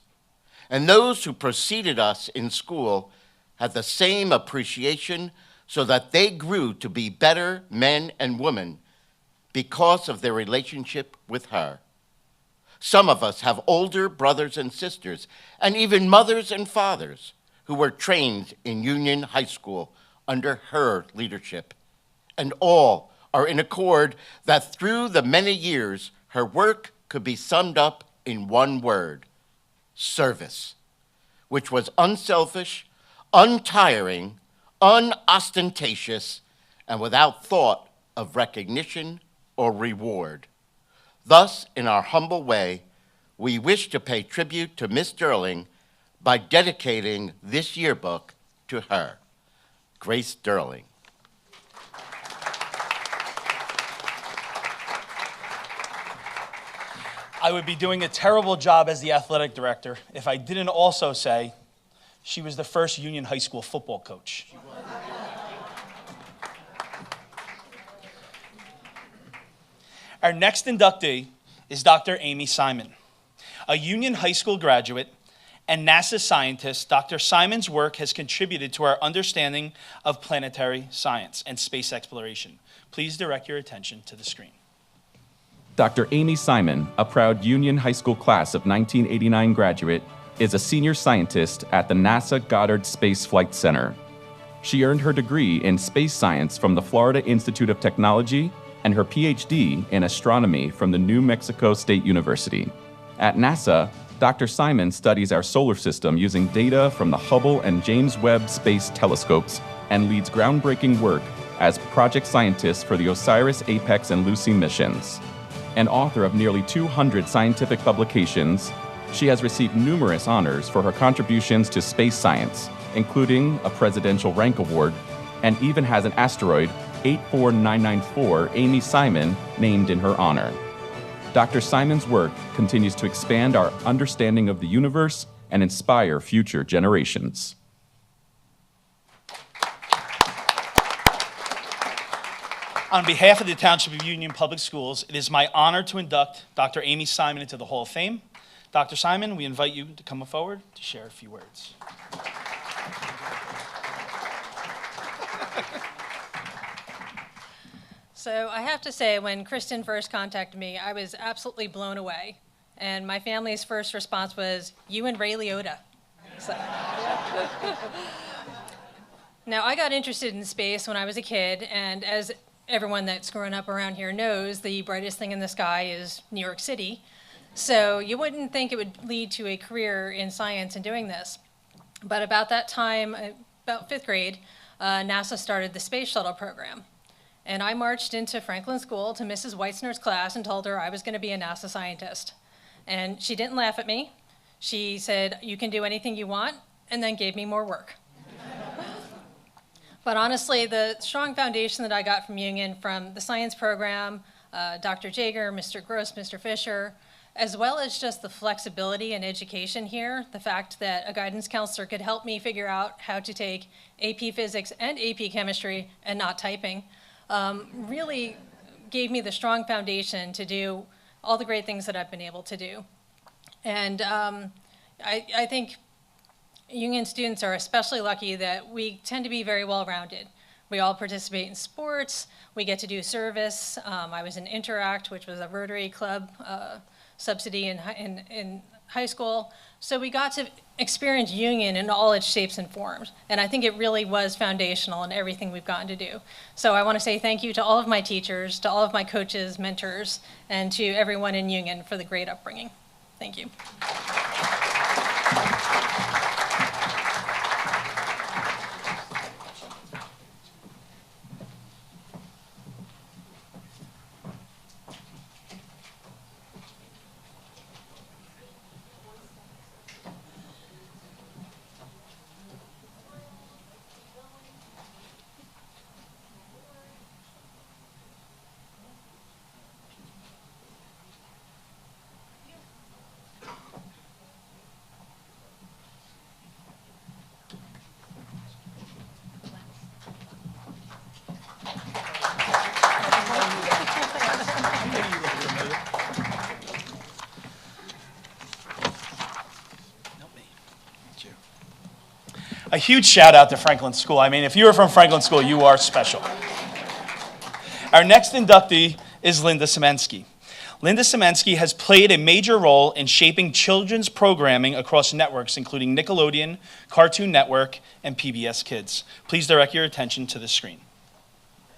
and those who preceded us in school had the same appreciation, so that they grew to be better men and women because of their relationship with her. Some of us have older brothers and sisters, and even mothers and fathers who were trained in Union High School under her leadership, and all are in accord that through the many years, her work could be summed up in one word: service, which was unselfish, untiring, unostentatious, and without thought of recognition or reward. Thus, in our humble way, we wish to pay tribute to Miss Sterling by dedicating this yearbook to her. Grace Sterling. I would be doing a terrible job as the athletic director if I didn't also say she was the first Union High School football coach. Our next inductee is Dr. Amy Simon. A Union High School graduate and NASA scientist, Dr. Simon's work has contributed to our understanding of planetary science and space exploration. Please direct your attention to the screen. Dr. Amy Simon, a proud Union High School class of 1989 graduate, is a senior scientist at the NASA Goddard Space Flight Center. She earned her degree in space science from the Florida Institute of Technology and her PhD in astronomy from the New Mexico State University. At NASA, Dr. Simon studies our solar system using data from the Hubble and James Webb Space Telescopes and leads groundbreaking work as project scientist for the OSIRIS, APEX, and Lucy missions. An author of nearly 200 scientific publications, she has received numerous honors for her contributions to space science, including a Presidential Rank Award, and even has an asteroid, 84994 Amy Simon, named in her honor. Dr. Simon's work continues to expand our understanding of the universe and inspire future generations. On behalf of the Township of Union Public Schools, it is my honor to induct Dr. Amy Simon into the Hall of Fame. Dr. Simon, we invite you to come forward to share a few words. So I have to say, when Kristen first contacted me, I was absolutely blown away. And my family's first response was, "You and Ray Liotta." So. Now, I got interested in space when I was a kid, and as everyone that's grown up around here knows, the brightest thing in the sky is New York City. So you wouldn't think it would lead to a career in science in doing this. But about that time, about 5th grade, NASA started the space shuttle program. And I marched into Franklin School to Mrs. Weitzner's class and told her I was going to be a NASA scientist. And she didn't laugh at me. She said, "You can do anything you want," and then gave me more work. But honestly, the strong foundation that I got from Union, from the science program, Dr. Jager, Mr. Gross, Mr. Fisher, as well as just the flexibility in education here, the fact that a guidance counselor could help me figure out how to take AP Physics and AP Chemistry and not typing, really gave me the strong foundation to do all the great things that I've been able to do. And I think Union students are especially lucky that we tend to be very well-rounded. We all participate in sports, we get to do service. I was in Interact, which was a Rotary Club subsidy in high school. So we got to experience Union in all its shapes and forms. And I think it really was foundational in everything we've gotten to do. So I want to say thank you to all of my teachers, to all of my coaches, mentors, and to everyone in Union for the great upbringing. Thank you. huge shout out to Franklin School. I mean, if you are from Franklin School, you are special. Our next inductee is Linda Semensky. Linda Semensky has played a major role in shaping children's programming across networks, including Nickelodeon, Cartoon Network, and PBS Kids. Please direct your attention to the screen.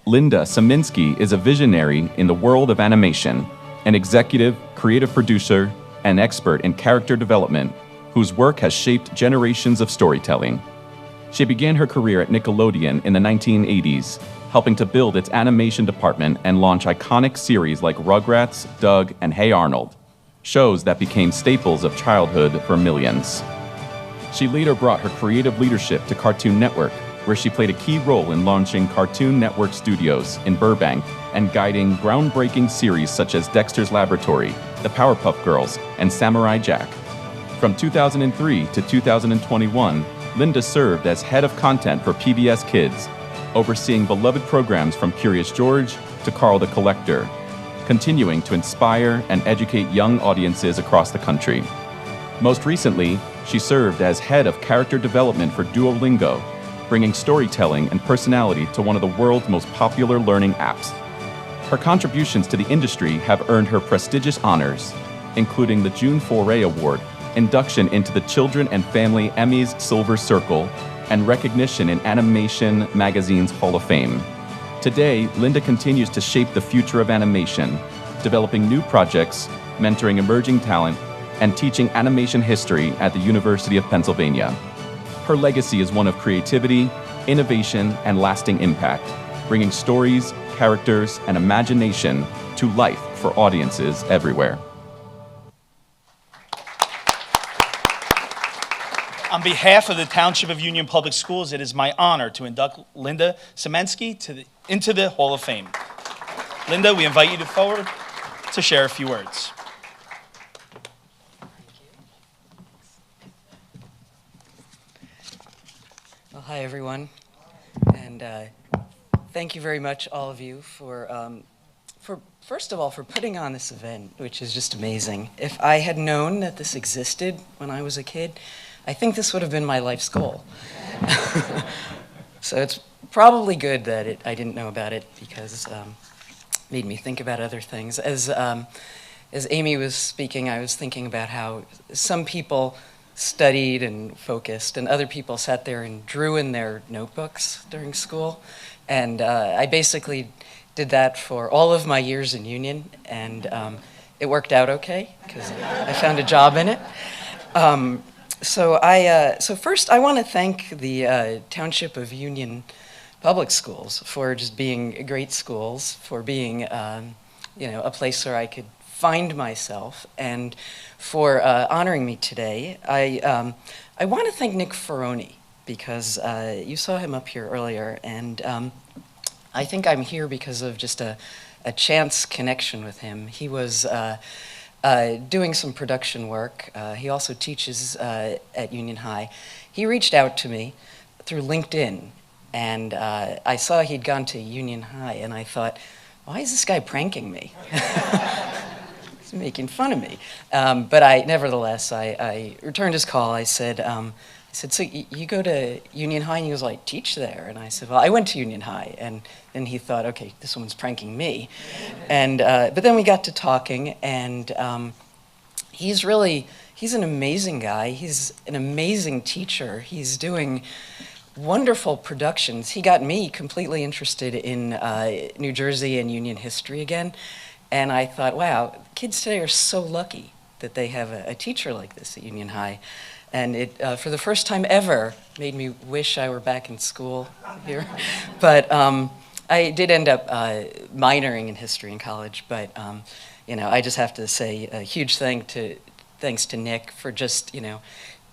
Linda Semensky is a visionary in the world of animation, an executive, creative producer, and expert in character development whose work has shaped generations of storytelling. She began her career at Nickelodeon in the 1980s, helping to build its animation department and launch iconic series like Rugrats, Doug, and Hey Arnold, shows that became staples of childhood for millions. She later brought her creative leadership to Cartoon Network, where she played a key role in launching Cartoon Network Studios in Burbank and guiding groundbreaking series such as Dexter's Laboratory, The Powerpuff Girls, and Samurai Jack. From 2003 to 2021, Linda served as head of content for PBS Kids, overseeing beloved programs from Curious George to Carl the Collector, continuing to inspire and educate young audiences across the country. Most recently, she served as head of character development for Duolingo, bringing storytelling and personality to one of the world's most popular learning apps. Her contributions to the industry have earned her prestigious honors, including the June Foray Award, induction into the Children and Family Emmys Silver Circle, and recognition in Animation Magazine's Hall of Fame. Today, Linda continues to shape the future of animation, developing new projects, mentoring emerging talent, and teaching animation history at the University of Pennsylvania. Her legacy is one of creativity, innovation, and lasting impact, bringing stories, characters, and imagination to life for audiences everywhere. On behalf of the Township of Union Public Schools, it is my honor to induct Linda Semensky into the Hall of Fame. Linda, we invite you forward to share a few words. Well, hi, everyone. And thank you very much, all of you, for first of all, for putting on this event, which is just amazing. If I had known that this existed when I was a kid, I think this would have been my life's goal. So it's probably good that I didn't know about it, because it made me think about other things. As Amy was speaking, I was thinking about how some people studied and focused, and other people sat there and drew in their notebooks during school. And I basically did that for all of my years in Union, and it worked out okay, because I found a job in it. So first, I want to thank the Township of Union Public Schools for just being great schools, for being a place where I could find myself, and for honoring me today. I want to thank Nick Ferroni, because you saw him up here earlier, and I think I'm here because of just a chance connection with him. He was doing some production work. He also teaches at Union High. He reached out to me through LinkedIn, and I saw he'd gone to Union High, and I thought, why is this guy pranking me? He's making fun of me. But nevertheless, I returned his call. I said, so you go to Union High? And he was like, teach there. And I said, well, I went to Union High. And then he thought, okay, this woman's pranking me. And but then we got to talking, and he's an amazing guy. He's an amazing teacher. He's doing wonderful productions. He got me completely interested in New Jersey and Union history again. And I thought, wow, kids today are so lucky that they have a teacher like this at Union High. And it, for the first time ever, made me wish I were back in school here. But I did end up minoring in history in college. But I just have to say a huge thanks to Nick for just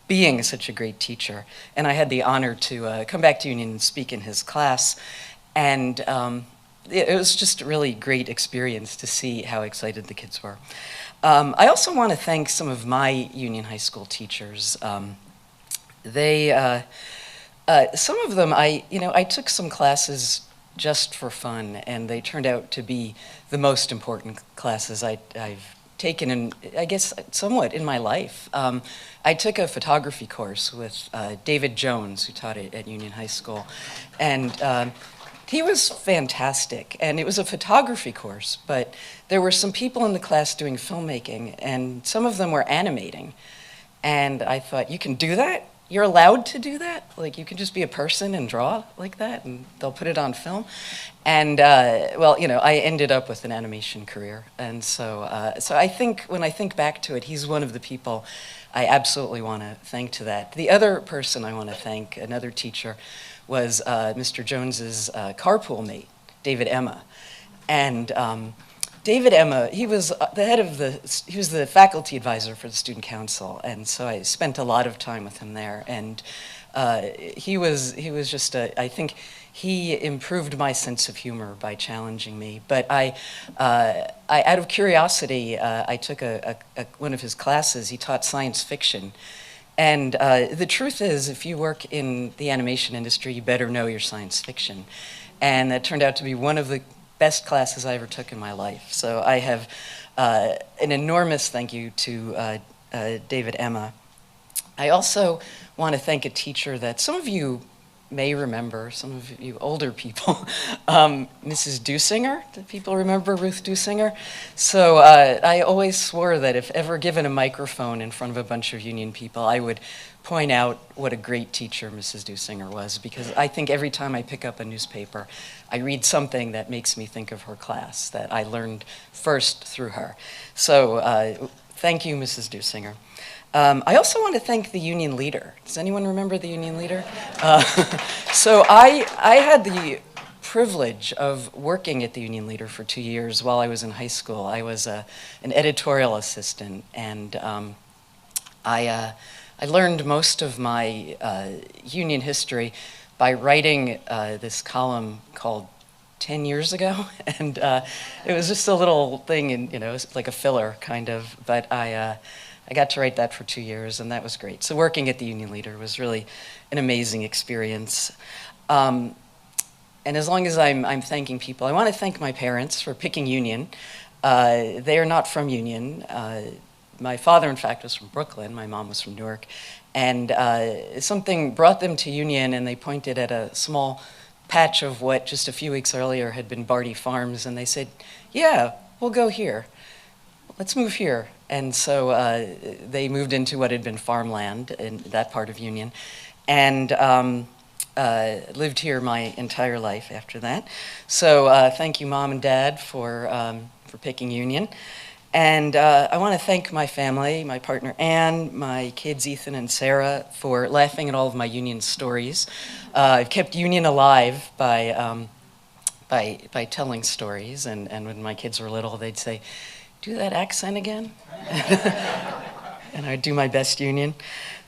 being such a great teacher. And I had the honor to come back to Union and speak in his class. And it was just a really great experience to see how excited the kids were. I also want to thank some of my Union High School teachers. Some of them, I took some classes just for fun, and they turned out to be the most important classes I've taken in, I guess, somewhat in my life. I took a photography course with David Jones, who taught at Union High School, and he was fantastic. And it was a photography course, but there were some people in the class doing filmmaking, and some of them were animating. And I thought, you can do that? You're allowed to do that? Like, you can just be a person and draw like that, and they'll put it on film? And, well, you know, I ended up with an animation career. And so I think, when I think back to it, he's one of the people I absolutely want to thank to that. The other person I want to thank, another teacher, was Mr. Jones's carpool mate, David Emma. And David Emma, he was he was the faculty advisor for the student council, and so I spent a lot of time with him there. And he was just I think he improved my sense of humor by challenging me. But I out of curiosity, I took one of his classes. He taught science fiction. And the truth is, if you work in the animation industry, you better know your science fiction. And that turned out to be one of the best classes I ever took in my life. So I have an enormous thank you to David Emma. I also want to thank a teacher that some of you may remember, some of you older people, Mrs. Dusinger. Do people remember Ruth Dusinger? So I always swore that if ever given a microphone in front of a bunch of union people, I would point out what a great teacher Mrs. Dusinger was, because I think every time I pick up a newspaper, I read something that makes me think of her class that I learned first through her. So thank you, Mrs. Dusinger. I also want to thank the union leader. Does anyone remember the union leader? So I had the privilege of working at the union leader for 2 years while I was in high school. I was an editorial assistant, and I learned most of my union history by writing this column called 10 years ago, and it was just a little thing, and you know, it was like a filler kind of, but I got to write that for 2 years, and that was great. So working at the union leader was really an amazing experience. And as long as I'm thanking people, I want to thank my parents for picking Union. They are not from Union. My father, in fact, was from Brooklyn. My mom was from Newark. And something brought them to Union, and they pointed at a small patch of what just a few weeks earlier had been Barty Farms, and they said, yeah, we'll go here. Let's move here. And so they moved into what had been farmland in that part of Union, and lived here my entire life after that. So thank you, Mom and Dad, for picking Union. And I want to thank my family, my partner Ann, my kids Ethan and Sarah, for laughing at all of my Union stories. I've kept Union alive by telling stories, and when my kids were little, they'd say, do that accent again? And I'd do my best Union.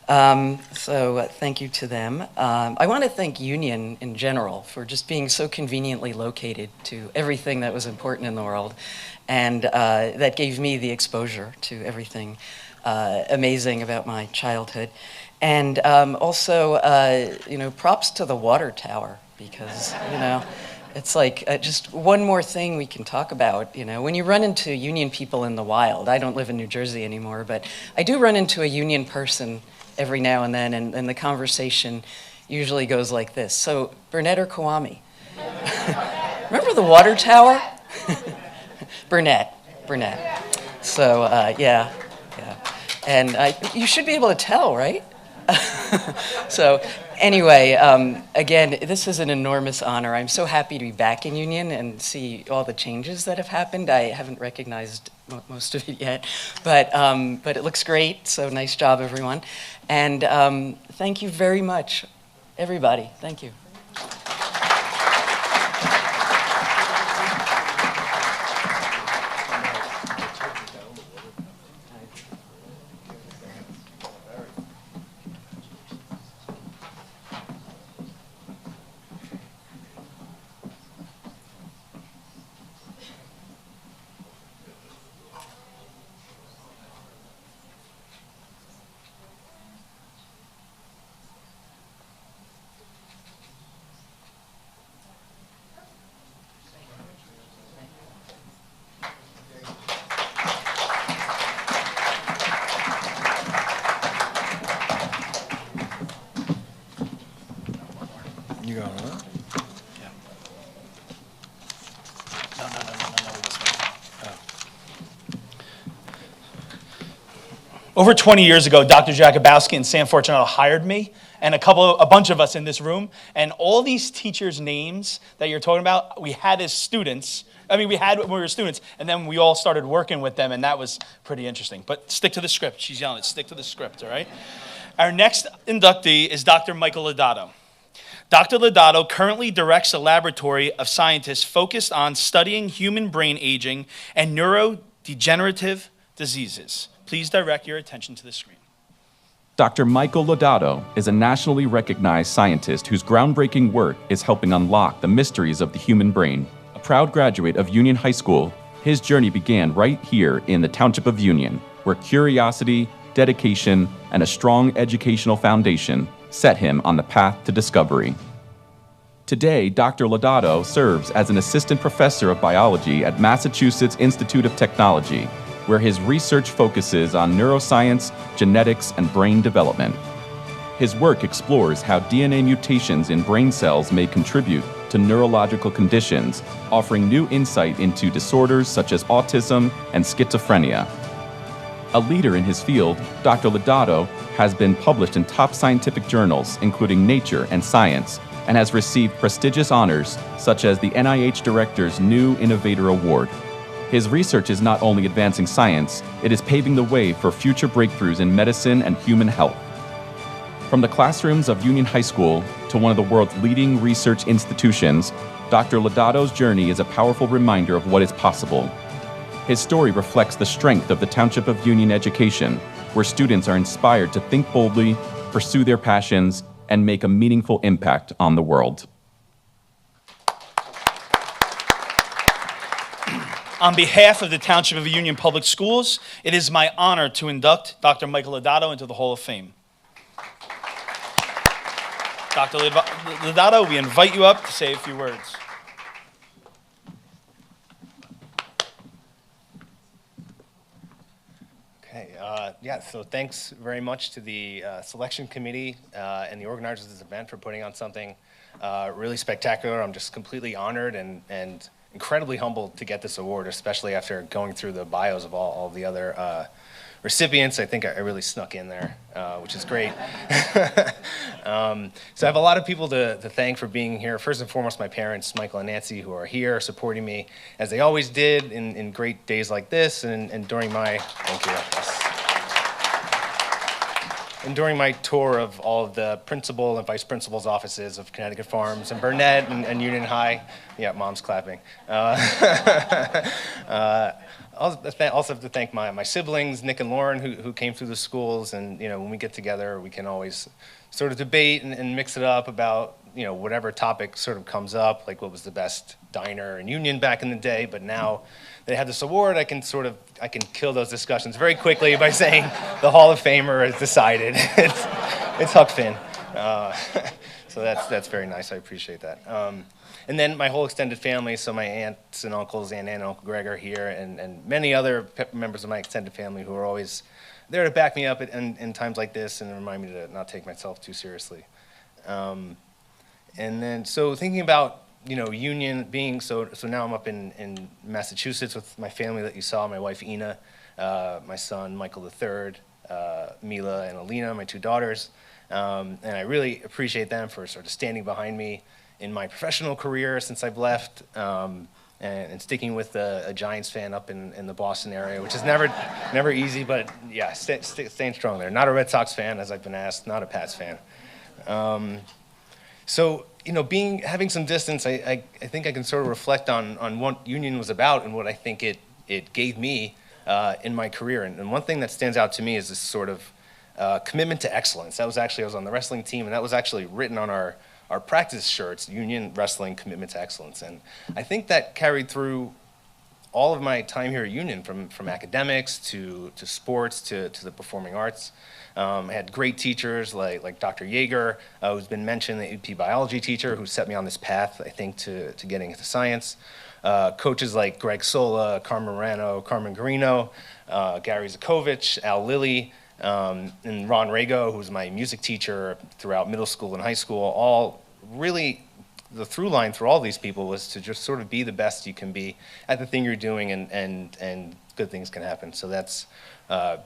So thank you to them. I want to thank Union in general for just being so conveniently located to everything that was important in the world. And that gave me the exposure to everything amazing about my childhood. And also, you know, props to the water tower, because, you know, it's like just one more thing we can talk about. You know, when you run into Union people in the wild, I don't live in New Jersey anymore, but I do run into a Union person every now and then, and the conversation usually goes like this. So, Burnett or Kwame? Remember the water tower? Burnett. So, yeah. And you should be able to tell, right? So, anyway, again, this is an enormous honor. I'm so happy to be back in Union and see all the changes that have happened. I haven't recognized most of it yet, but it looks great, so nice job, everyone. And thank you very much, everybody. Thank you. You go. Huh? Yeah. No, this way. Over 20 years ago, Dr. Jakubowski and Sam Fortunato hired me and a bunch of us in this room, and all these teachers' names that you're talking about, we had as students. I mean, we had when we were students, and then we all started working with them, and that was pretty interesting. But stick to the script. She's yelling, stick to the script, all right? Our next inductee is Dr. Michael Lodato. Dr. Lodato currently directs a laboratory of scientists focused on studying human brain aging and neurodegenerative diseases. Please direct your attention to the screen. Dr. Michael Lodato is a nationally recognized scientist whose groundbreaking work is helping unlock the mysteries of the human brain. A proud graduate of Union High School, his journey began right here in the Township of Union, where curiosity, dedication, and a strong educational foundation set him on the path to discovery. Today, Dr. Lodato serves as an assistant professor of biology at Massachusetts Institute of Technology, where his research focuses on neuroscience, genetics, and brain development. His work explores how DNA mutations in brain cells may contribute to neurological conditions, offering new insight into disorders such as autism and schizophrenia. A leader in his field, Dr. Lodato has been published in top scientific journals, including Nature and Science, and has received prestigious honors such as the NIH Director's New Innovator Award. His research is not only advancing science, it is paving the way for future breakthroughs in medicine and human health. From the classrooms of Union High School to one of the world's leading research institutions, Dr. Lodato's journey is a powerful reminder of what is possible. His story reflects the strength of the Township of Union education, where students are inspired to think boldly, pursue their passions, and make a meaningful impact on the world. On behalf of the Township of Union Public Schools, it is my honor to induct Dr. Michael Lodato into the Hall of Fame. Dr. Lodato, we invite you up to say a few words. Okay, so thanks very much to the selection committee and the organizers of this event for putting on something really spectacular. I'm just completely honored and incredibly humbled to get this award, especially after going through the bios of all the other recipients. I think I really snuck in there, which is great. So I have a lot of people to thank for being here. First and foremost, my parents, Michael and Nancy, who are here supporting me, as they always did in great days like this and during my, thank you, yes. And during my tour of all of the principal and vice principal's offices of Connecticut Farms and Burnett and Union High. Yeah, mom's clapping. Also have to thank my siblings, Nick and Lauren, who came through the schools. And, when we get together, we can always sort of debate and mix it up about, whatever topic sort of comes up, like what was the best diner in Union back in the day. But now they have this award, I can kill those discussions very quickly by saying the Hall of Famer has decided. It's Huck Finn. So that's very nice. I appreciate that. And then my whole extended family, so my aunts and uncles, Aunt Ann and Uncle Greg are here, and many other members of my extended family who are always there to back me up in times like this and remind me to not take myself too seriously. And then, so thinking about, Union being, so now I'm up in Massachusetts with my family that you saw, my wife Ina, my son Michael III, Mila and Alina, my two daughters. And I really appreciate them for sort of standing behind me in my professional career since I've left, and sticking with a Giants fan up in the Boston area, which is never easy, but yeah, staying strong there. Not a Red Sox fan, as I've been asked, not a Pats fan. So, having some distance, I think I can sort of reflect on what Union was about and what I think it gave me in my career. And one thing that stands out to me is this sort of commitment to excellence. I was on the wrestling team, and that was actually written on our practice shirts, Union Wrestling Commitment to Excellence. And I think that carried through all of my time here at Union, from academics to sports to the performing arts. I had great teachers like Dr. Yeager, who's been mentioned, the AP biology teacher, who set me on this path, I think, to getting into science. Coaches like Greg Sola, Carmen Morano, Carmen Garino, Gary Zakovich, Al Lilly, and Ron Rago, who was my music teacher throughout middle school and high school, all really, the through line through all these people was to just sort of be the best you can be at the thing you're doing, and good things can happen. So that's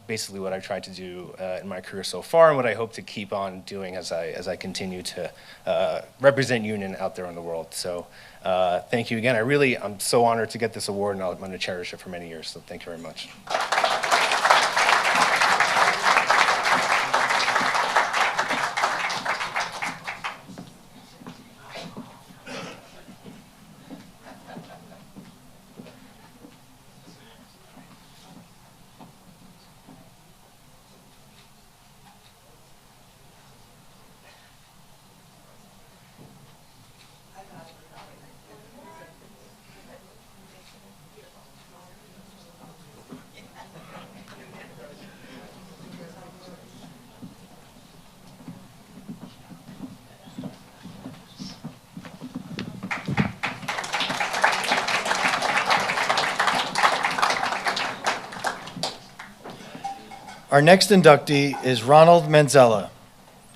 basically what I tried to do in my career so far, and what I hope to keep on doing as I continue to represent Union out there in the world. So thank you again. I'm so honored to get this award, and I'm going to cherish it for many years. So thank you very much. Our next inductee is Ronald Manzella.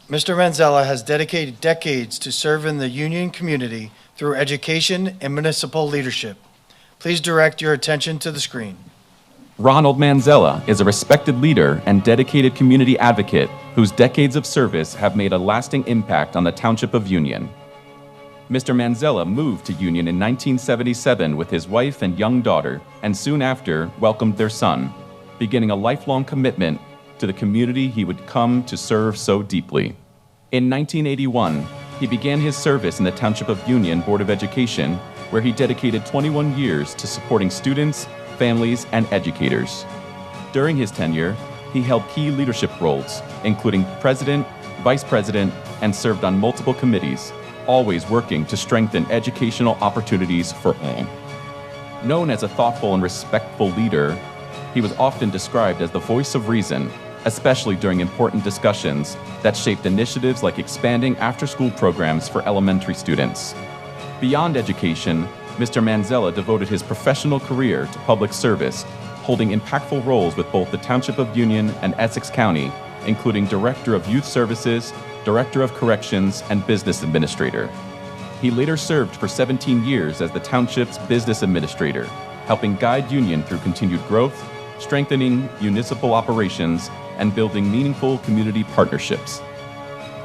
Mr. Manzella has dedicated decades to serving the Union community through education and municipal leadership. Please direct your attention to the screen. Ronald Manzella is a respected leader and dedicated community advocate whose decades of service have made a lasting impact on the Township of Union. Mr. Manzella moved to Union in 1977 with his wife and young daughter, and soon after welcomed their son, beginning a lifelong commitment to the community he would come to serve so deeply. In 1981, he began his service in the Township of Union Board of Education, where he dedicated 21 years to supporting students, families, and educators. During his tenure, he held key leadership roles, including president, vice president, and served on multiple committees, always working to strengthen educational opportunities for all. Known as a thoughtful and respectful leader, he was often described as the voice of reason, especially during important discussions that shaped initiatives like expanding after-school programs for elementary students. Beyond education, Mr. Manzella devoted his professional career to public service, holding impactful roles with both the Township of Union and Essex County, including Director of Youth Services, Director of Corrections, and Business Administrator. He later served for 17 years as the Township's Business Administrator, helping guide Union through continued growth, strengthening municipal operations, and building meaningful community partnerships.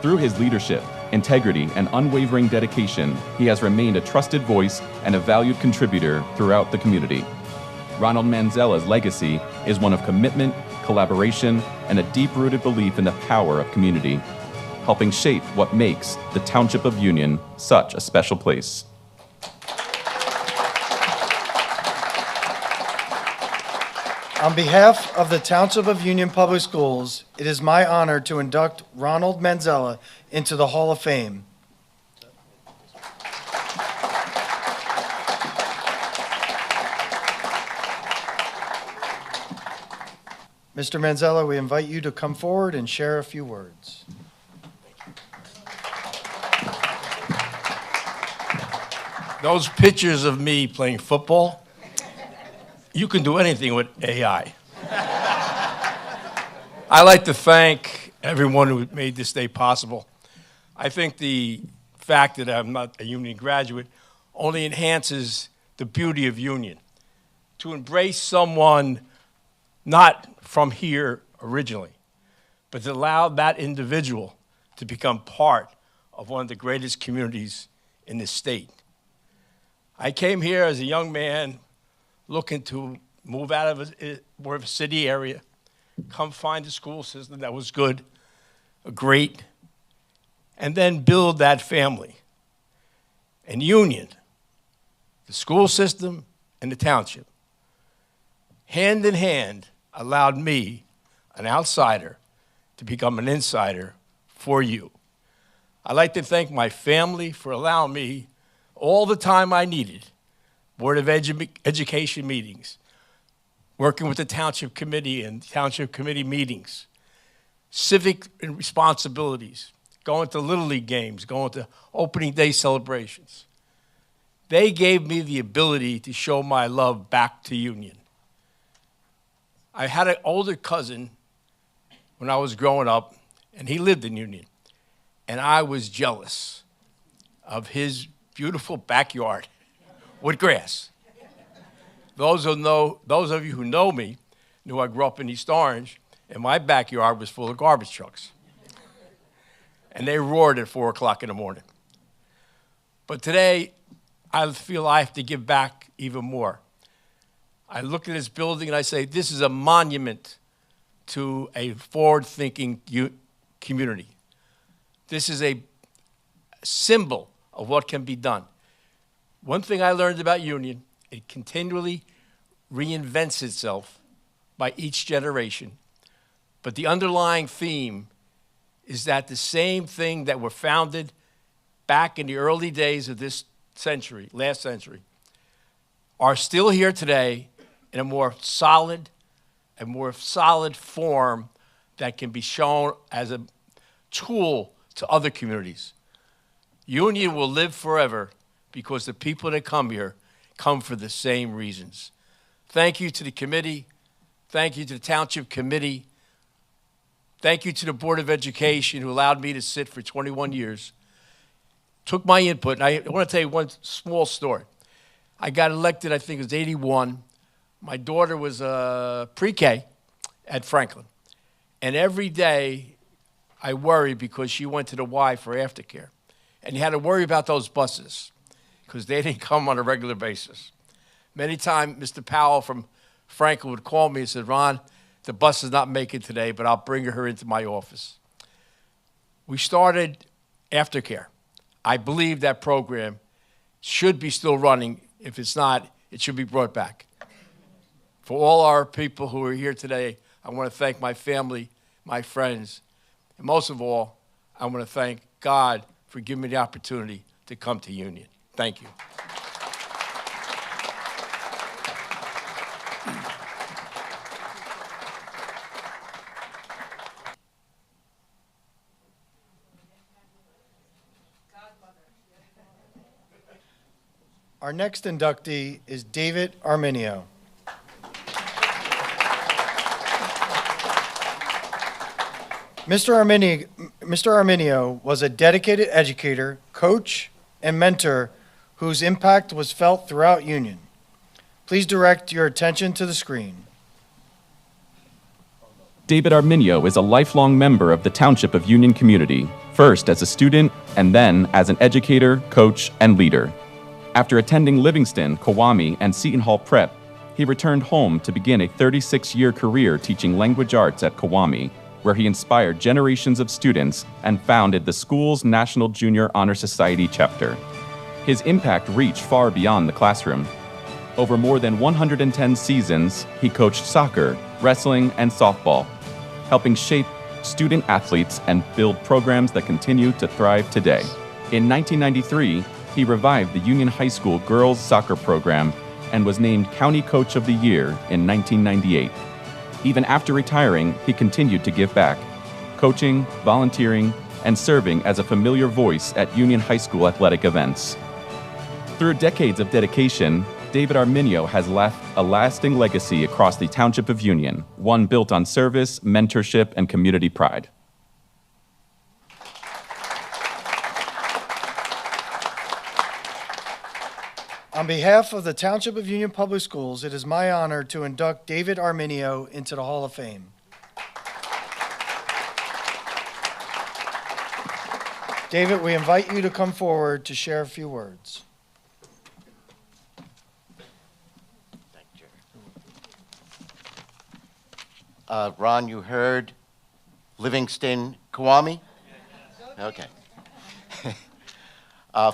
Through his leadership, integrity, and unwavering dedication, he has remained a trusted voice and a valued contributor throughout the community. Ronald Manzella's legacy is one of commitment, collaboration, and a deep-rooted belief in the power of community, helping shape what makes the Township of Union such a special place. On behalf of the Township of Union Public Schools, it is my honor to induct Ronald Manzella into the Hall of Fame. Mr. Manzella, we invite you to come forward and share a few words. Those pictures of me playing football, you can do anything with AI. I like to thank everyone who made this day possible. I think the fact that I'm not a Union graduate only enhances the beauty of Union. To embrace someone not from here originally, but to allow that individual to become part of one of the greatest communities in this state. I came here as a young man looking to move out of more of a city area, come find a school system that was good, great, and then build that family. And Union, the school system and the township, hand in hand, allowed me, an outsider, to become an insider for you. I'd like to thank my family for allowing me all the time I needed. Board of Education meetings, working with the Township Committee and Township Committee meetings, civic responsibilities, going to Little League games, going to opening day celebrations. They gave me the ability to show my love back to Union. I had an older cousin when I was growing up, and he lived in Union, and I was jealous. of his beautiful backyard with grass. Those of you who know me knew I grew up in East Orange, and my backyard was full of garbage trucks. And they roared at 4 o'clock in the morning. But today, I feel I have to give back even more. I look at this building and I say, this is a monument to a forward-thinking community. This is a symbol of what can be done. One thing I learned about Union, it continually reinvents itself by each generation. But the underlying theme is that the same thing that were founded back in the early days of this century, last century, are still here today in a more solid form that can be shown as a tool to other communities. Union will live forever because the people that come here come for the same reasons. Thank you to the committee. Thank you to the Township Committee. Thank you to the Board of Education who allowed me to sit for 21 years. Took my input, and I want to tell you one small story. I got elected, I think it was 81. My daughter was pre-K at Franklin. And every day I worried because she went to the Y for aftercare. And you had to worry about those buses because they didn't come on a regular basis. Many times, Mr. Powell from Franklin would call me and said, Ron, the bus is not making today, but I'll bring her into my office. We started aftercare. I believe that program should be still running. If it's not, it should be brought back. For all our people who are here today, I want to thank my family, my friends, and most of all, I want to thank God for giving me the opportunity to come to Union. Thank you. Our next inductee is David Arminio. Mr. Arminio was a dedicated educator, coach, and mentor whose impact was felt throughout Union. Please direct your attention to the screen. David Arminio is a lifelong member of the Township of Union community, first as a student and then as an educator, coach, and leader. After attending Livingston, Kawami, and Seton Hall Prep, he returned home to begin a 36-year career teaching language arts at Kawami, where he inspired generations of students and founded the school's National Junior Honor Society chapter. His impact reached far beyond the classroom. Over more than 110 seasons, he coached soccer, wrestling, and softball, helping shape student athletes and build programs that continue to thrive today. In 1993, he revived the Union High School girls soccer program and was named County Coach of the Year in 1998. Even after retiring, he continued to give back, coaching, volunteering, and serving as a familiar voice at Union High School athletic events. Through decades of dedication, David Arminio has left a lasting legacy across the Township of Union, one built on service, mentorship, and community pride. On behalf of the Township of Union Public Schools, it is my honor to induct David Arminio into the Hall of Fame. David, we invite you to come forward to share a few words. Thank you. Ron, you heard Livingston, Kawami? Okay.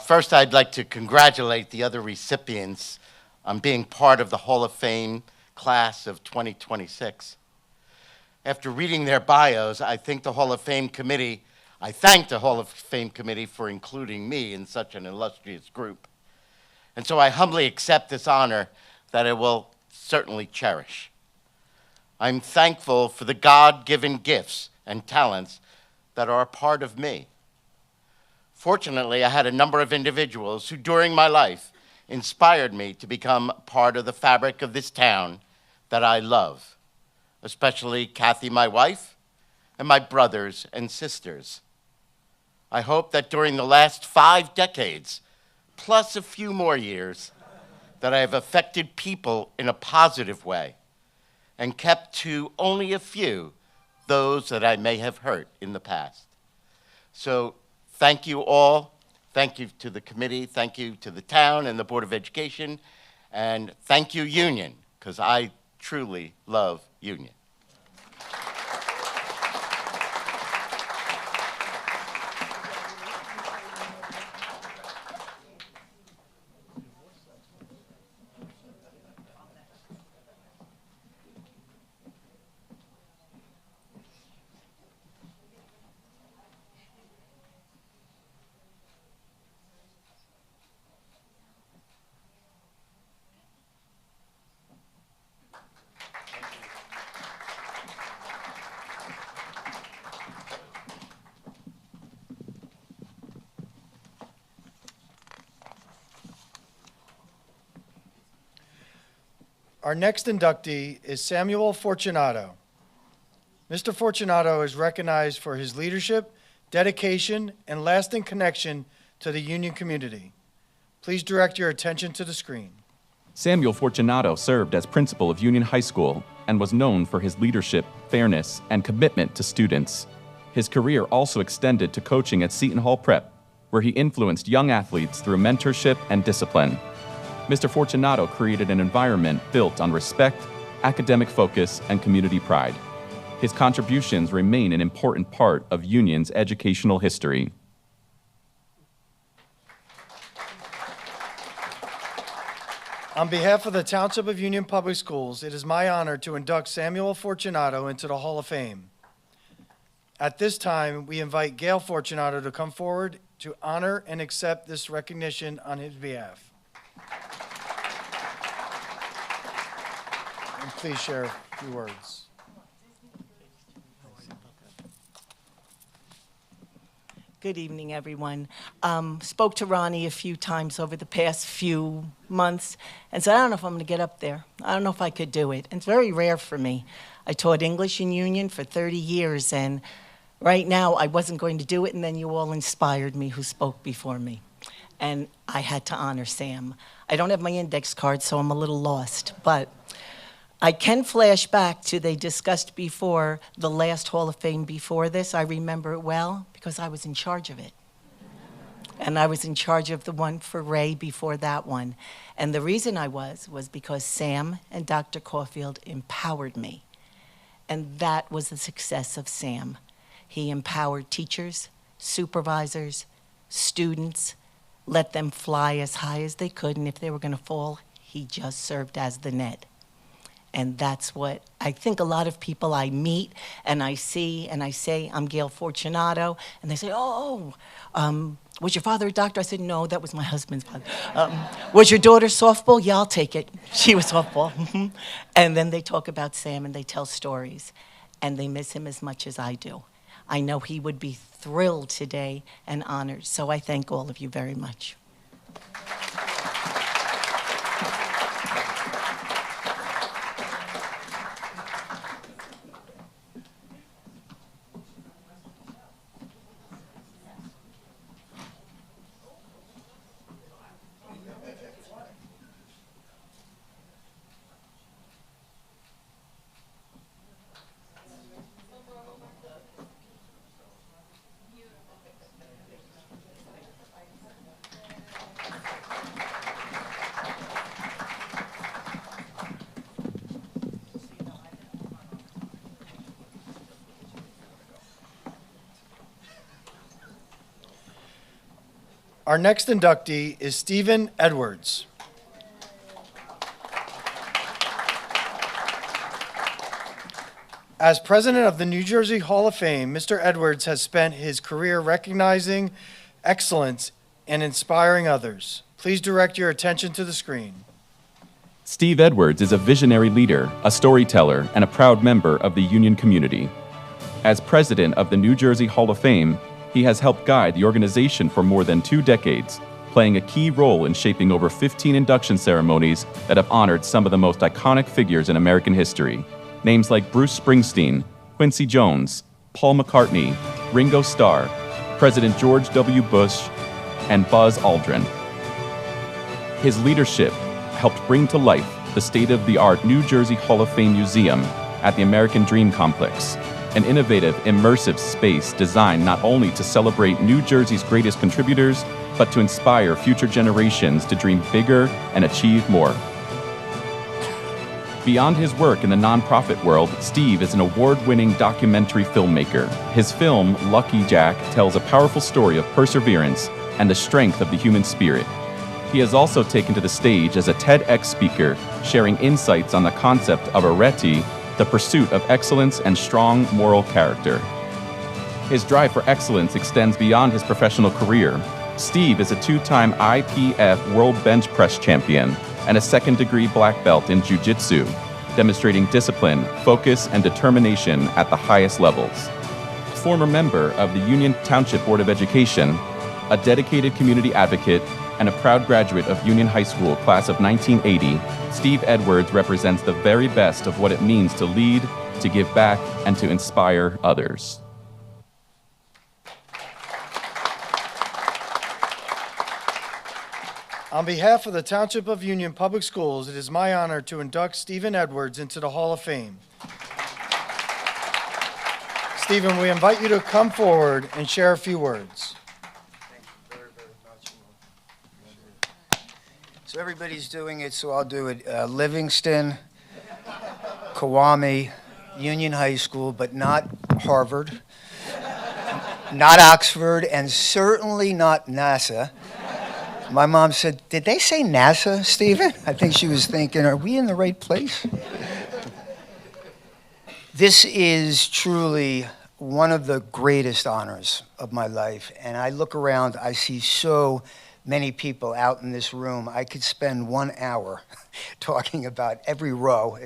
First, I'd like to congratulate the other recipients on being part of the Hall of Fame class of 2026. After reading their bios, I thank the Hall of Fame Committee for including me in such an illustrious group. And so I humbly accept this honor that I will certainly cherish. I'm thankful for the God-given gifts and talents that are a part of me. Fortunately, I had a number of individuals who, during my life, inspired me to become part of the fabric of this town that I love, especially Kathy, my wife, and my brothers and sisters. I hope that during the last 5 decades, plus a few more years, that I have affected people in a positive way and kept to only a few those that I may have hurt in the past. So thank you all. Thank you to the committee. Thank you to the town and the Board of Education. And thank you, Union, because I truly love Union. Our next inductee is Samuel Fortunato. Mr. Fortunato is recognized for his leadership, dedication, and lasting connection to the Union community. Please direct your attention to the screen. Samuel Fortunato served as principal of Union High School and was known for his leadership, fairness, and commitment to students. His career also extended to coaching at Seton Hall Prep, where he influenced young athletes through mentorship and discipline. Mr. Fortunato created an environment built on respect, academic focus, and community pride. His contributions remain an important part of Union's educational history. On behalf of the Township of Union Public Schools, it is my honor to induct Samuel Fortunato into the Hall of Fame. At this time, we invite Gail Fortunato to come forward to honor and accept this recognition on his behalf. And please share a few words. Good evening, everyone. Spoke to Ronnie a few times over the past few months and said, I don't know if I'm going to get up there. I don't know if I could do it. And it's very rare for me. I taught English in Union for 30 years, and right now I wasn't going to do it, and then you all inspired me who spoke before me. And I had to honor Sam. I don't have my index card, so I'm a little lost, but I can flash back to they discussed before the last Hall of Fame before this. I remember it well because I was in charge of it. And I was in charge of the one for Ray before that one. And the reason I was because Sam and Dr. Caulfield empowered me. And that was the success of Sam. He empowered teachers, supervisors, students, let them fly as high as they could, and if they were going to fall, he just served as the net. And that's what I think a lot of people I meet and I see and I say, I'm Gail Fortunato, and they say, was your father a doctor? I said, no, that was my husband's father. Was your daughter softball? Yeah, I'll take it. She was softball. And then they talk about Sam and they tell stories, and they miss him as much as I do. I know he would be thrilled today and honored, so I thank all of you very much. Our next inductee is Stephen Edwards. As president of the New Jersey Hall of Fame, Mr. Edwards has spent his career recognizing excellence and inspiring others. Please direct your attention to the screen. Steve Edwards is a visionary leader, a storyteller, and a proud member of the Union community. As president of the New Jersey Hall of Fame, he has helped guide the organization for more than 2 decades, playing a key role in shaping over 15 induction ceremonies that have honored some of the most iconic figures in American history. Names like Bruce Springsteen, Quincy Jones, Paul McCartney, Ringo Starr, President George W. Bush, and Buzz Aldrin. His leadership helped bring to life the state-of-the-art New Jersey Hall of Fame Museum at the American Dream Complex, an innovative, immersive space designed not only to celebrate New Jersey's greatest contributors, but to inspire future generations to dream bigger and achieve more. Beyond his work in the nonprofit world, Steve is an award-winning documentary filmmaker. His film, Lucky Jack, tells a powerful story of perseverance and the strength of the human spirit. He has also taken to the stage as a TEDx speaker, sharing insights on the concept of arete, the pursuit of excellence and strong moral character. His drive for excellence extends beyond his professional career. Steve is a two-time IPF World Bench Press Champion and a second-degree black belt in Jiu-Jitsu, demonstrating discipline, focus, and determination at the highest levels. Former member of the Union Township Board of Education, a dedicated community advocate, and a proud graduate of Union High School, class of 1980, Steve Edwards represents the very best of what it means to lead, to give back, and to inspire others. On behalf of the Township of Union Public Schools, it is my honor to induct Stephen Edwards into the Hall of Fame. Stephen, we invite you to come forward and share a few words. Thank you very, very much. So everybody's doing it, so I'll do it. Livingston, Kawami, Union High School, but not Harvard, not Oxford, and certainly not NASA. My mom said, "Did they say NASA, Stephen?" I think she was thinking, are we in the right place? This is truly one of the greatest honors of my life. And I look around, I see so many people out in this room. I could spend 1 hour talking about every row.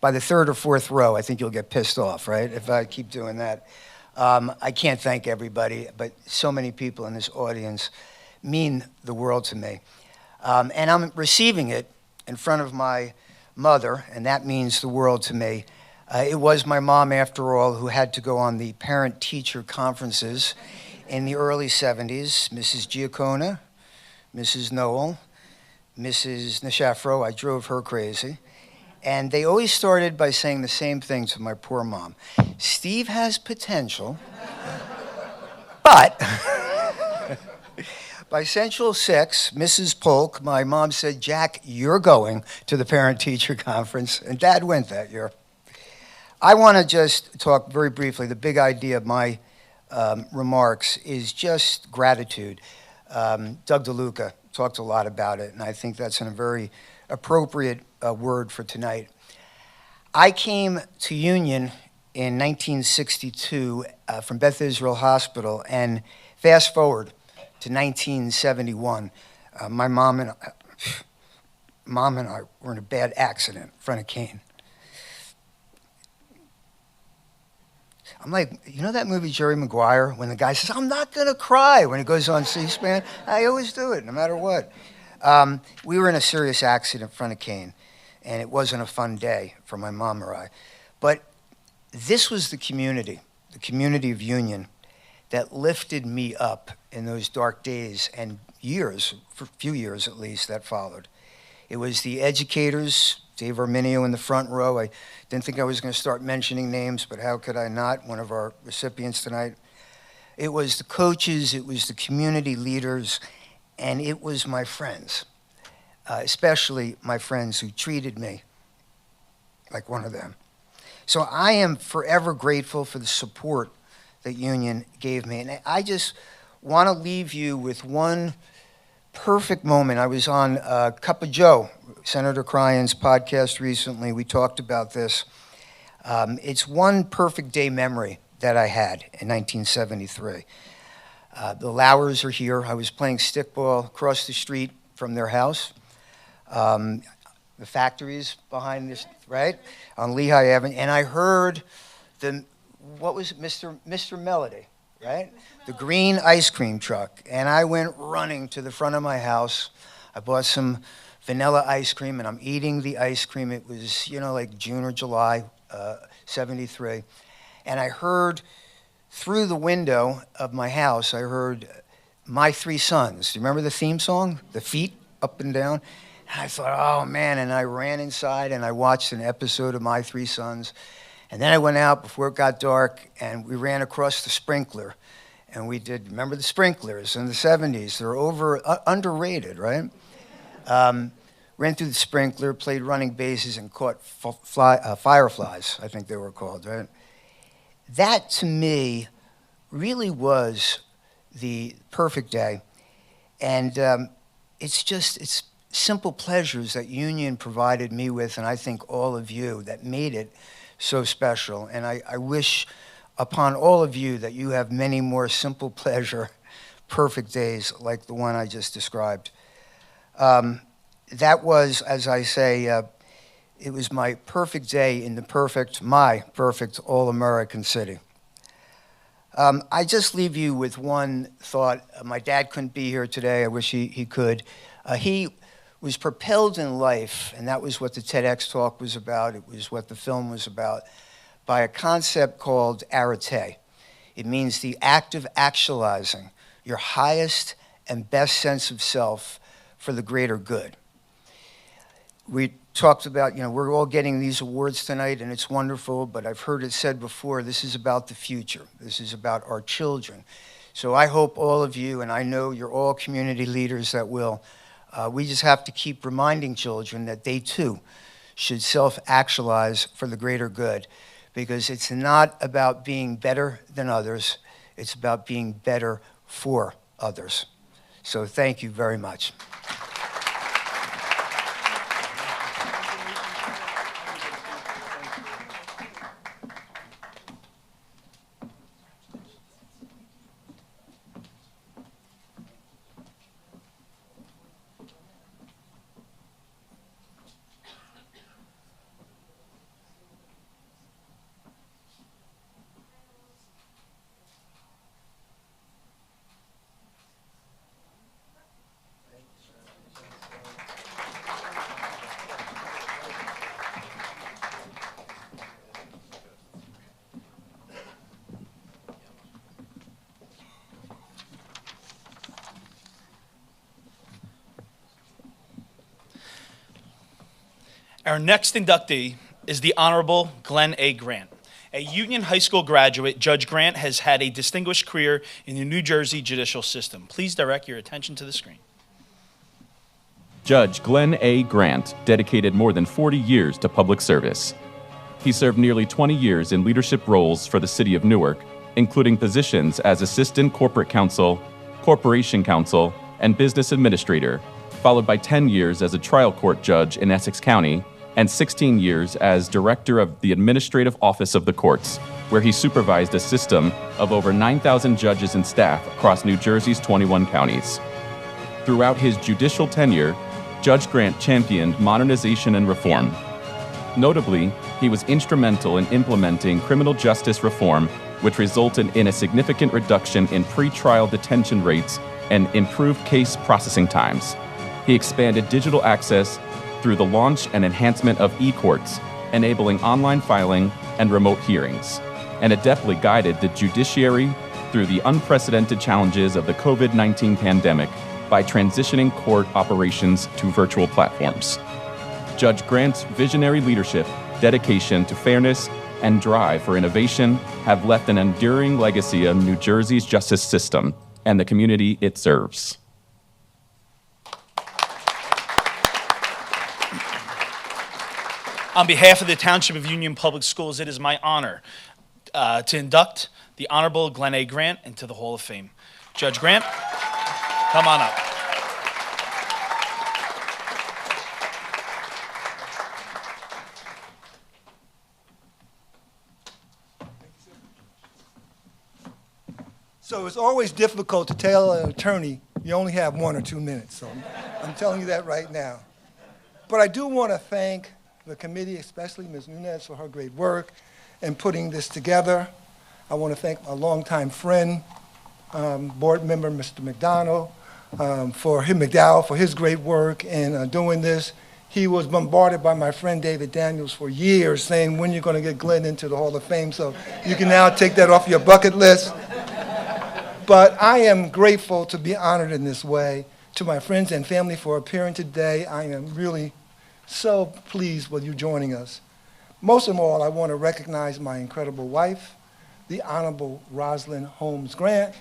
By the third or fourth row, I think you'll get pissed off, right? If I keep doing that. I can't thank everybody, but so many people in this audience mean the world to me. And I'm receiving it in front of my mother, and that means the world to me. It was my mom, after all, who had to go on the parent-teacher conferences in the early 70s. Mrs. Giacona, Mrs. Noel, Mrs. Nishafro, I drove her crazy. And they always started by saying the same thing to my poor mom. Steve has potential, but... By Central 6, Mrs. Polk, my mom said, "Jack, you're going to the parent-teacher conference," and Dad went that year. I want to just talk very briefly. The big idea of my remarks is just gratitude. Doug DeLuca talked a lot about it, and I think that's a very appropriate word for tonight. I came to Union in 1962 from Beth Israel Hospital, and fast forward to 1971, my mom and I were in a bad accident in front of Kane. I'm like, you know that movie Jerry Maguire, when the guy says, "I'm not gonna cry," when he goes on C-SPAN? I always do it, no matter what. We were in a serious accident in front of Kane, and it wasn't a fun day for my mom or I. But this was the community of Union, that lifted me up in those dark days and years, for a few years at least, that followed. It was the educators, Dave Arminio in the front row. I didn't think I was going to start mentioning names, but how could I not? One of our recipients tonight. It was the coaches, it was the community leaders, and it was my friends, especially my friends who treated me like one of them. So I am forever grateful for the support that Union gave me. And I just want to leave you with one perfect moment. I was on Cup of Joe, Senator Cryan's podcast recently. We talked about this. It's one perfect day memory that I had in 1973. The Lowers are here. I was playing stickball across the street from their house. The factories behind this, right, on Lehigh Avenue. And I heard what was it, Mr. Melody, right? The green ice cream truck. And I went running to the front of my house. I bought some vanilla ice cream, and I'm eating the ice cream. It was, like June or July, 73. And I heard through the window of my house, I heard My Three Sons. Do you remember the theme song? The feet up and down? And I thought, oh man, and I ran inside and I watched an episode of My Three Sons. And then I went out before it got dark and we ran across the sprinkler. And we did, remember the sprinklers in the 70s? They're underrated, right? Ran through the sprinkler, played running bases, and caught fireflies, I think they were called, right? That, to me, really was the perfect day. And it's simple pleasures that Union provided me with, and I think all of you, that made it so special. And I wish upon all of you that you have many more simple pleasure, perfect days like the one I just described. That was, as I say, it was my perfect day in my perfect all-American city. I just leave you with one thought. My dad couldn't be here today. I wish he could. He was propelled in life, and that was what the TEDx talk was about. It was what the film was about, by a concept called arete. It means the act of actualizing your highest and best sense of self for the greater good. We talked about, we're all getting these awards tonight, and it's wonderful, but I've heard it said before, this is about the future. This is about our children. So I hope all of you, and I know you're all community leaders that will, we just have to keep reminding children that they too should self-actualize for the greater good, because it's not about being better than others, it's about being better for others. So thank you very much. Our next inductee is the Honorable Glenn A. Grant. A Union High School graduate, Judge Grant has had a distinguished career in the New Jersey judicial system. Please direct your attention to the screen. Judge Glenn A. Grant dedicated more than 40 years to public service. He served nearly 20 years in leadership roles for the city of Newark, including positions as Assistant Corporate Counsel, Corporation Counsel, and Business Administrator, followed by 10 years as a trial court judge in Essex County, and 16 years as Director of the Administrative Office of the Courts, where he supervised a system of over 9,000 judges and staff across New Jersey's 21 counties. Throughout his judicial tenure, Judge Grant championed modernization and reform. Notably, he was instrumental in implementing criminal justice reform, which resulted in a significant reduction in pretrial detention rates and improved case processing times. He expanded digital access through the launch and enhancement of e-courts, enabling online filing and remote hearings, and adeptly guided the judiciary through the unprecedented challenges of the COVID-19 pandemic by transitioning court operations to virtual platforms. Judge Grant's visionary leadership, dedication to fairness, and drive for innovation have left an enduring legacy of New Jersey's justice system and the community it serves. On behalf of the Township of Union Public Schools, it is my honor to induct the Honorable Glenn A. Grant into the Hall of Fame. Judge Grant, come on up. So it's always difficult to tell an attorney you only have 1 or 2 minutes. So I'm telling you that right now. But I do want to thank the committee, especially Ms. Nunez, for her great work in putting this together. I want to thank my longtime friend, board member, Mr. McDowell, for his great work in doing this. He was bombarded by my friend David Daniels for years saying, when you're going to get Glenn into the Hall of Fame, so you can now take that off your bucket list. But I am grateful to be honored in this way. To my friends and family for appearing today, I am really so pleased with you joining us. Most of all, I want to recognize my incredible wife, the Honorable Rosalind Holmes Grant,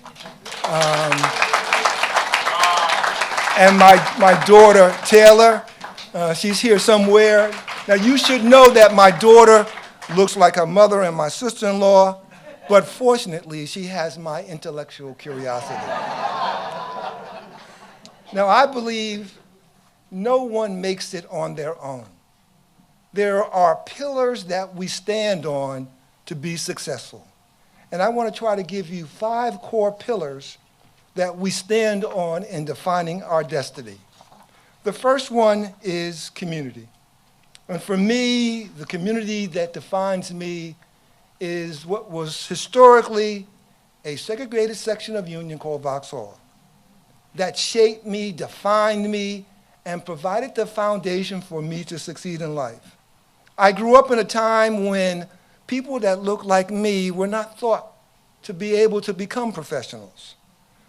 and my daughter, Taylor. She's here somewhere. Now, you should know that my daughter looks like her mother and my sister-in-law, but fortunately, she has my intellectual curiosity. Now, I believe no one makes it on their own. There are pillars that we stand on to be successful. And I want to try to give you 5 core pillars that we stand on in defining our destiny. The first one is community. And for me, the community that defines me is what was historically a segregated section of Union called Vauxhall that shaped me, defined me, and provided the foundation for me to succeed in life. I grew up in a time when people that looked like me were not thought to be able to become professionals.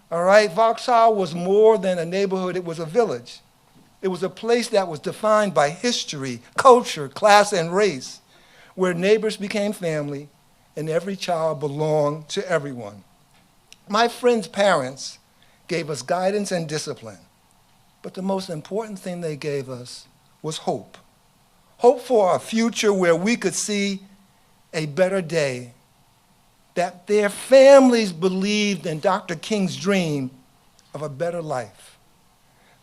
All right, Vauxhall was more than a neighborhood, it was a village. It was a place that was defined by history, culture, class, and race, where neighbors became family and every child belonged to everyone. My friends' parents gave us guidance and discipline, but the most important thing they gave us was hope. Hope for a future where we could see a better day, that their families believed in Dr. King's dream of a better life.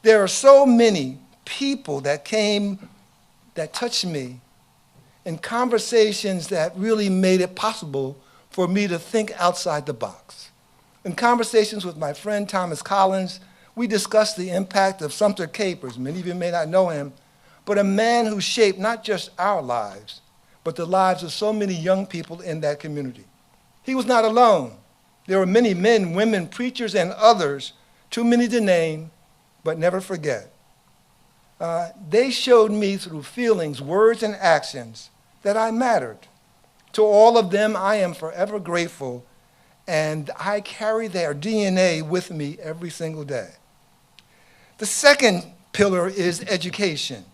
There are so many people that came, that touched me in conversations that really made it possible for me to think outside the box. In conversations with my friend Thomas Collins, we discussed the impact of Sumter Capers. Many of you may not know him, but a man who shaped not just our lives, but the lives of so many young people in that community. He was not alone. There were many men, women, preachers, and others, too many to name, but never forget. They showed me through feelings, words, and actions that I mattered. To all of them, I am forever grateful, and I carry their DNA with me every single day. The second pillar is education.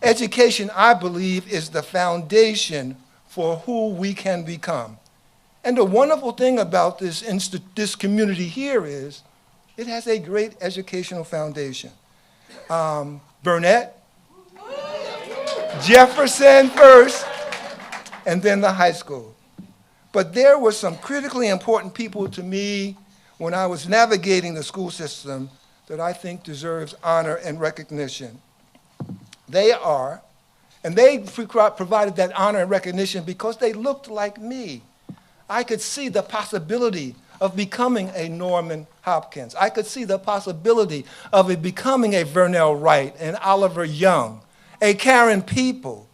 Education, I believe, is the foundation for who we can become. And the wonderful thing about this community here is it has a great educational foundation. Burnett, Jefferson first, and then the high school. But there were some critically important people to me when I was navigating the school system that I think deserves honor and recognition. They are, and they provided that honor and recognition because they looked like me. I could see the possibility of becoming a Norman Hopkins. I could see the possibility of it becoming a Vernell Wright, an Oliver Young, a Karen People,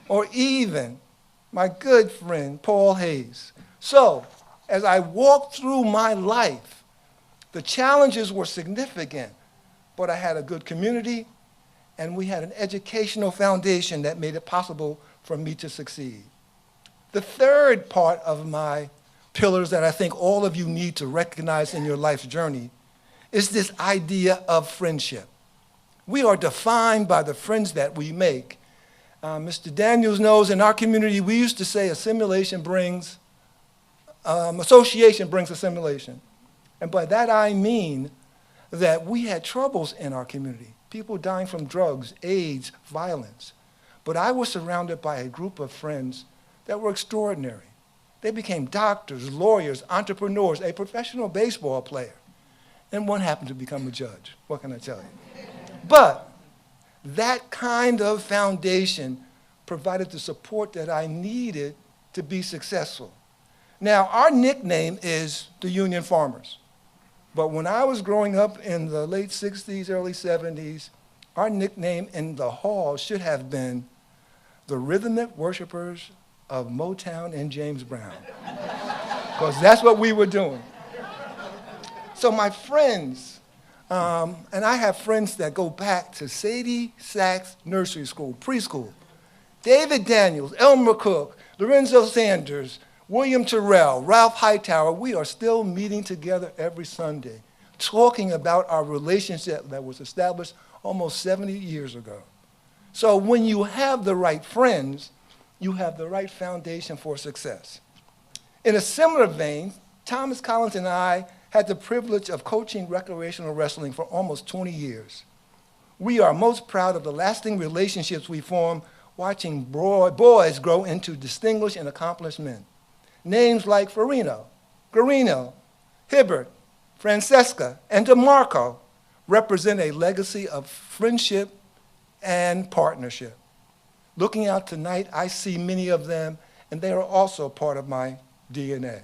or even my good friend Paul Hayes. So, as I walked through my life, the challenges were significant, but I had a good community, and we had an educational foundation that made it possible for me to succeed. The third part of my pillars that I think all of you need to recognize in your life's journey is this idea of friendship. We are defined by the friends that we make. Mr. Daniels knows in our community, we used to say association brings assimilation. And by that I mean that we had troubles in our community, people dying from drugs, AIDS, violence. But I was surrounded by a group of friends that were extraordinary. They became doctors, lawyers, entrepreneurs, a professional baseball player. And one happened to become a judge. What can I tell you? But that kind of foundation provided the support that I needed to be successful. Now, our nickname is the Union Farmers. But when I was growing up in the late 60s, early 70s, our nickname in the hall should have been the Rhythmic Worshipers of Motown and James Brown, because that's what we were doing. So my friends, And I have friends that go back to Sadie Sachs Nursery School, preschool. David Daniels, Elmer Cook, Lorenzo Sanders, William Terrell, Ralph Hightower, we are still meeting together every Sunday, talking about our relationship that was established almost 70 years ago. So when you have the right friends, you have the right foundation for success. In a similar vein, Thomas Collins and I had the privilege of coaching recreational wrestling for almost 20 years. We are most proud of the lasting relationships we form watching boys grow into distinguished and accomplished men. Names like Farino, Garino, Hibbert, Francesca, and DeMarco represent a legacy of friendship and partnership. Looking out tonight, I see many of them, and they are also part of my DNA.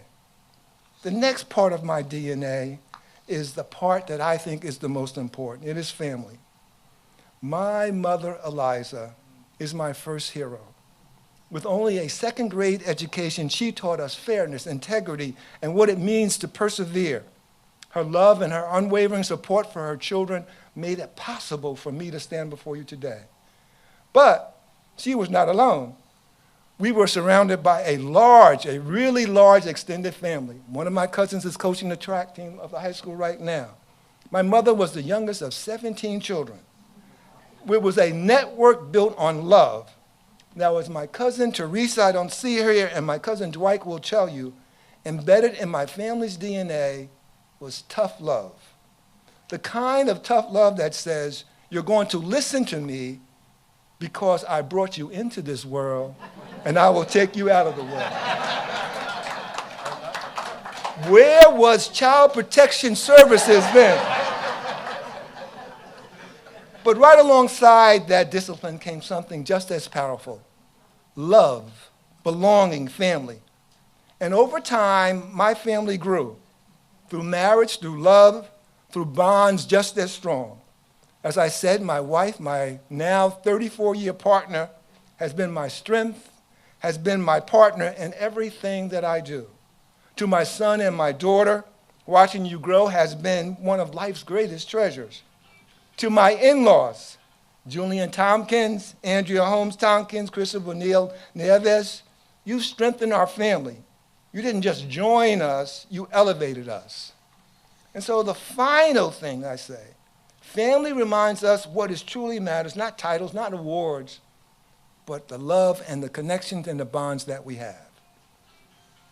The next part of my DNA is the part that I think is the most important. It is family. My mother, Eliza, is my first hero. With only a second grade education, she taught us fairness, integrity, and what it means to persevere. Her love and her unwavering support for her children made it possible for me to stand before you today. But she was not alone. We were surrounded by a really large extended family. One of my cousins is coaching the track team of the high school right now. My mother was the youngest of 17 children. It was a network built on love. Now, as my cousin Teresa, I don't see her here, and my cousin Dwight will tell you, embedded in my family's DNA was tough love. The kind of tough love that says, you're going to listen to me because I brought you into this world, and I will take you out of the world. Where was Child Protection Services then? But right alongside that discipline came something just as powerful: love, belonging, family. And over time, my family grew through marriage, through love, through bonds just as strong. As I said, my wife, my now 34-year partner, has been my strength, has been my partner in everything that I do. To my son and my daughter, watching you grow has been one of life's greatest treasures. To my in-laws, Julian Tompkins, Andrea Holmes Tompkins, Christopher Neal Nieves, you strengthened our family. You didn't just join us, you elevated us. And so the final thing I say, family reminds us what is truly matters, not titles, not awards, but the love and the connections and the bonds that we have.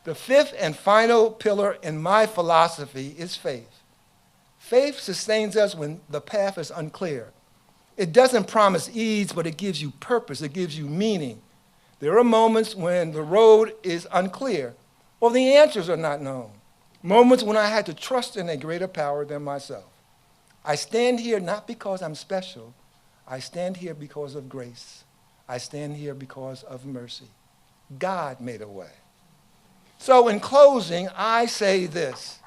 The fifth and final pillar in my philosophy is faith. Faith sustains us when the path is unclear. It doesn't promise ease, but it gives you purpose, it gives you meaning. There are moments when the road is unclear or the answers are not known. Moments when I had to trust in a greater power than myself. I stand here not because I'm special. I stand here because of grace. I stand here because of mercy. God made a way. So in closing, I say this,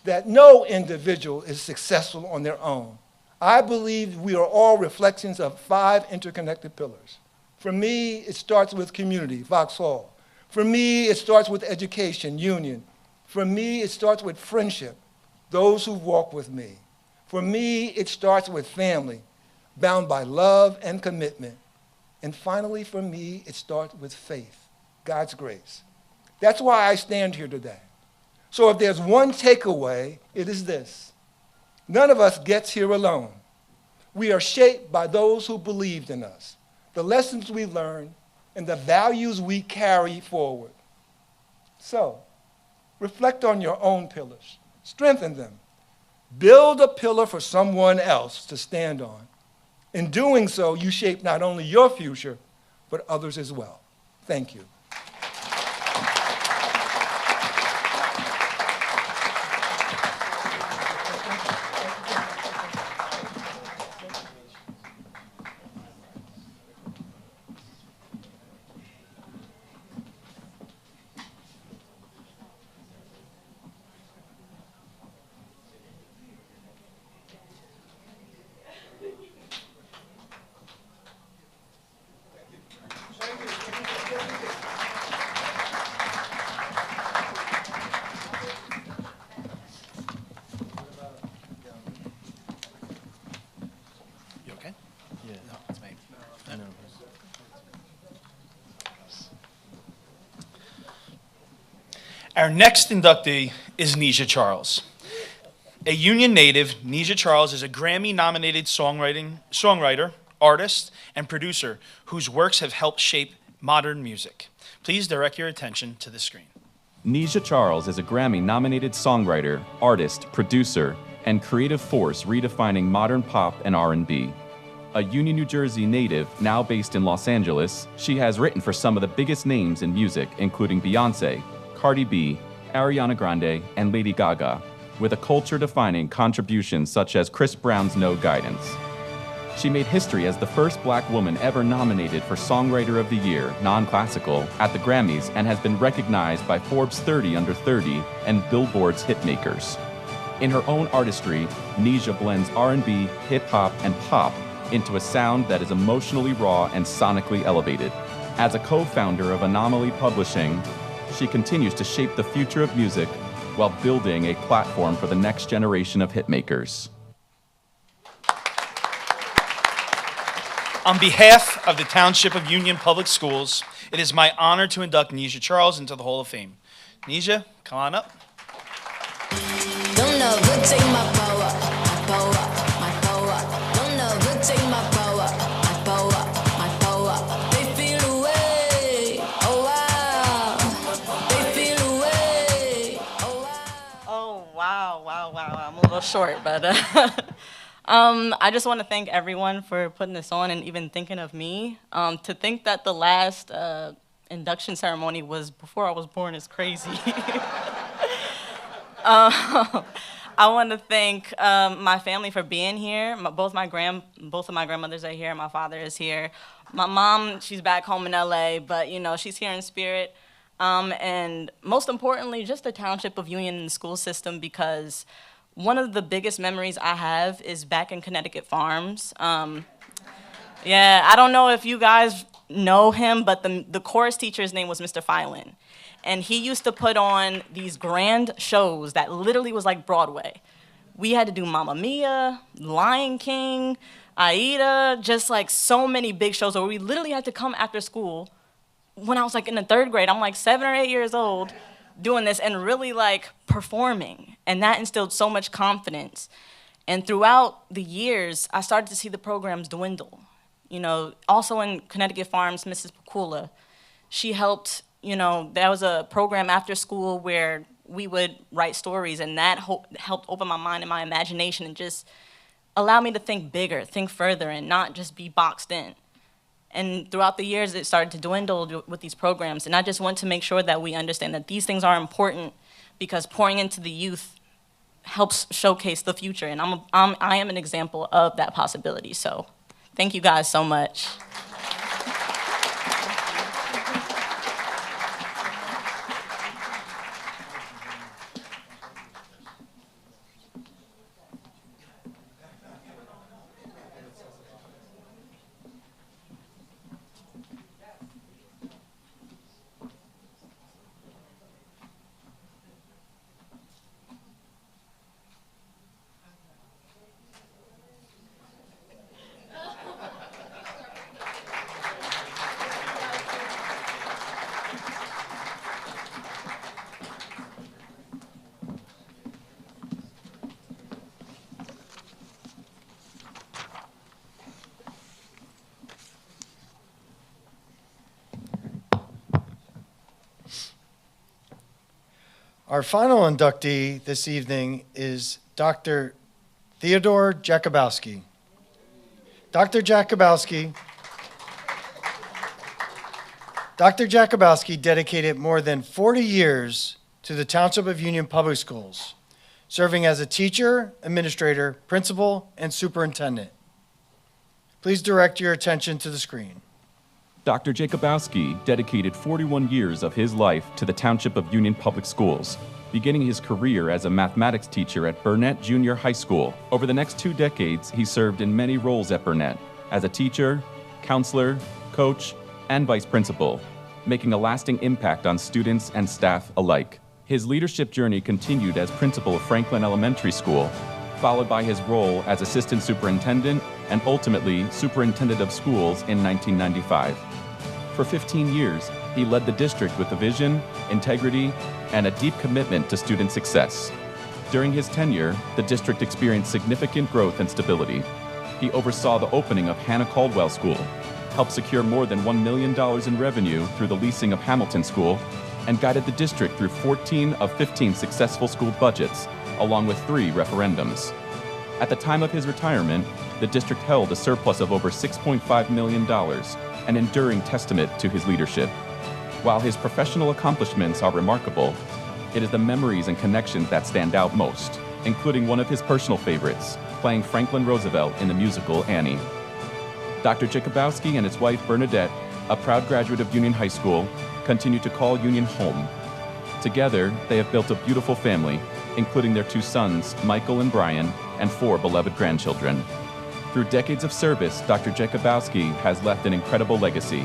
that no individual is successful on their own. I believe we are all reflections of 5 interconnected pillars. For me, it starts with community, Vauxhall. For me, it starts with education, Union. For me, it starts with friendship, those who walk with me. For me, it starts with family, bound by love and commitment. And finally, for me, it starts with faith, God's grace. That's why I stand here today. So if there's one takeaway, it is this: none of us gets here alone. We are shaped by those who believed in us, the lessons we learned, and the values we carry forward. So, reflect on your own pillars, strengthen them, build a pillar for someone else to stand on. In doing so, you shape not only your future, but others as well. Thank you. Our next inductee is Nisha Charles. A Union native, Nisha Charles is a Grammy-nominated songwriter, artist, and producer whose works have helped shape modern music. Please direct your attention to the screen. Nisha Charles is a Grammy-nominated songwriter, artist, producer, and creative force redefining modern pop and R&B. A Union, New Jersey native, now based in Los Angeles, she has written for some of the biggest names in music, including Beyoncé, Cardi B, Ariana Grande, and Lady Gaga, with a culture-defining contributions such as Chris Brown's No Guidance. She made history as the first black woman ever nominated for Songwriter of the Year, non-classical, at the Grammys, and has been recognized by Forbes 30 Under 30 and Billboard's Hitmakers. In her own artistry, Nisha blends R&B, hip-hop, and pop into a sound that is emotionally raw and sonically elevated. As a co-founder of Anomaly Publishing, she continues to shape the future of music while building a platform for the next generation of hitmakers. On behalf of the Township of Union Public Schools, it is my honor to induct Nisha Charles into the Hall of Fame. Nisha, come on up. Don't ever take my power, my power, my power. Don't ever take my power, my power, my power. They feel away, oh wow. They feel away, oh wow. Oh, wow, wow, wow. I'm a little short, but I just want to thank everyone for putting this on and even thinking of me. To think that the last induction ceremony was before I was born is crazy. I want to thank my family for being here. Both of my grandmothers are here. My father is here. My mom, she's back home in LA, but you know, she's here in spirit. And most importantly, just the Township of Union and the school system, because one of the biggest memories I have is back in Connecticut Farms. Yeah, I don't know if you guys know him, but the chorus teacher's name was Mr. Filan. And he used to put on these grand shows that literally was like Broadway. We had to do Mamma Mia, Lion King, Aida, just like so many big shows where we literally had to come after school. When I was like in the 3rd grade, I'm like 7 or 8 years old, doing this and really like performing. And that instilled so much confidence. And throughout the years, I started to see the programs dwindle. You know, also in Connecticut Farms, Mrs. Pakula, she helped, you know, there was a program after school where we would write stories, and that helped open my mind and my imagination and just allow me to think bigger, think further, and not just be boxed in. And throughout the years, it started to dwindle with these programs, and I just want to make sure that we understand that these things are important because pouring into the youth helps showcase the future, and I am an example of that possibility. So thank you guys so much. Our final inductee this evening is Dr. Theodore Jakubowski. Dr. Jakubowski dedicated more than 40 years to the Township of Union Public Schools, serving as a teacher, administrator, principal, and superintendent. Please direct your attention to the screen. Dr. Jakubowski dedicated 41 years of his life to the Township of Union Public Schools, beginning his career as a mathematics teacher at Burnett Junior High School. Over the next 2 decades, he served in many roles at Burnett, as a teacher, counselor, coach, and vice principal, making a lasting impact on students and staff alike. His leadership journey continued as principal of Franklin Elementary School, followed by his role as assistant superintendent and ultimately superintendent of schools in 1995. For 15 years, He led the district with a vision, integrity, and a deep commitment to student success. During his tenure, the district experienced significant growth and stability. He oversaw the opening of Hannah Caldwell School, helped secure more than $1 million in revenue through the leasing of Hamilton School, and guided the district through 14 of 15 successful school budgets, along with 3 referendums. At the time of his retirement, the district held a surplus of over $6.5 million, an enduring testament to his leadership. While his professional accomplishments are remarkable, it is the memories and connections that stand out most, including one of his personal favorites, playing Franklin Roosevelt in the musical Annie. Dr. Jakubowski and his wife Bernadette, a proud graduate of Union High School, continue to call Union home. Together, they have built a beautiful family, including their 2 sons, Michael and Brian, and 4 beloved grandchildren. Through decades of service, Dr. Jakubowski has left an incredible legacy,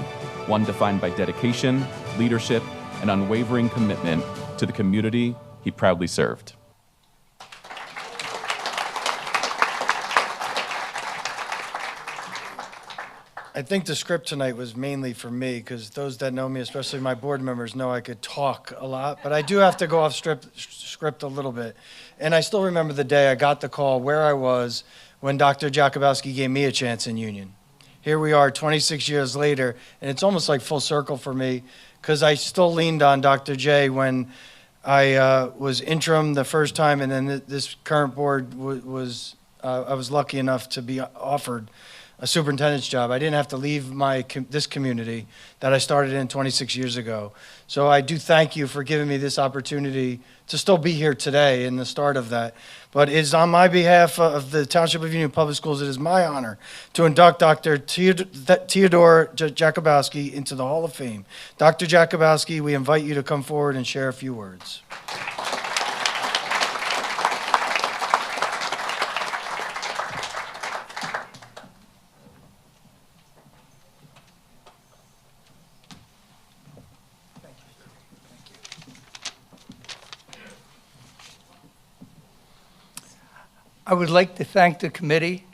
one defined by dedication, leadership, and unwavering commitment to the community he proudly served. I think the script tonight was mainly for me, because those that know me, especially my board members, know I could talk a lot, but I do have to go off script a little bit. And I still remember the day I got the call where I was when Dr. Jakubowski gave me a chance in Union. Here we are 26 years later, and it's almost like full circle for me, because I still leaned on Dr. J when I was interim the first time, and then this current board was, I was lucky enough to be offered a superintendent's job. I didn't have to leave this community that I started in 26 years ago. So I do thank you for giving me this opportunity to still be here today in the start of that. But it's on my behalf of the Township of Union Public Schools, it is my honor to induct Dr. Theodore Jakubowski into the Hall of Fame. Dr. Jakubowski, we invite you to come forward and share a few words. I would like to thank the committee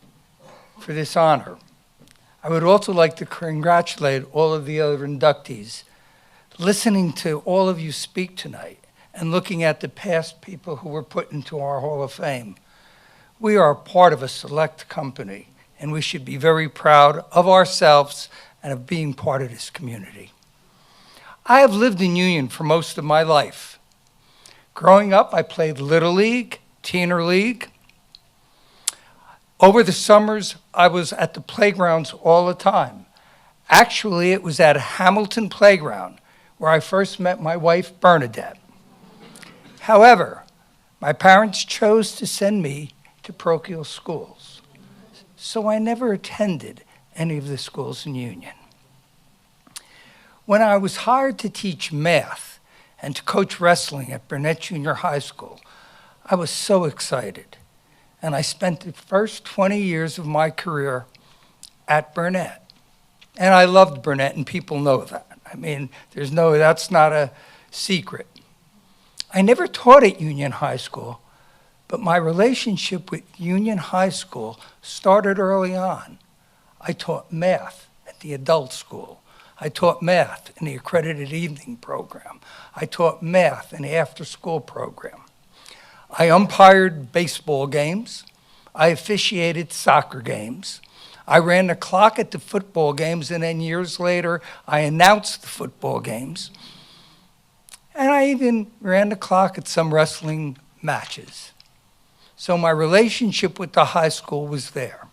for this honor. I would also like to congratulate all of the other inductees. Listening to all of you speak tonight and looking at the past people who were put into our Hall of Fame, we are part of a select company, and we should be very proud of ourselves and of being part of this community. I have lived in Union for most of my life. Growing up, I played Little League, Teener League. Over the summers, I was at the playgrounds all the time. Actually, it was at Hamilton Playground where I first met my wife, Bernadette. However, my parents chose to send me to parochial schools, so I never attended any of the schools in Union. When I was hired to teach math and to coach wrestling at Burnett Junior High School, I was so excited. And I spent the first 20 years of my career at Burnett. And I loved Burnett, and people know that. I mean, that's not a secret. I never taught at Union High School, but my relationship with Union High School started early on. I taught math at the adult school. I taught math in the accredited evening program. I taught math in the after-school program. I umpired baseball games. I officiated soccer games. I ran the clock at the football games, and then years later, I announced the football games. And I even ran the clock at some wrestling matches. So my relationship with the high school was there.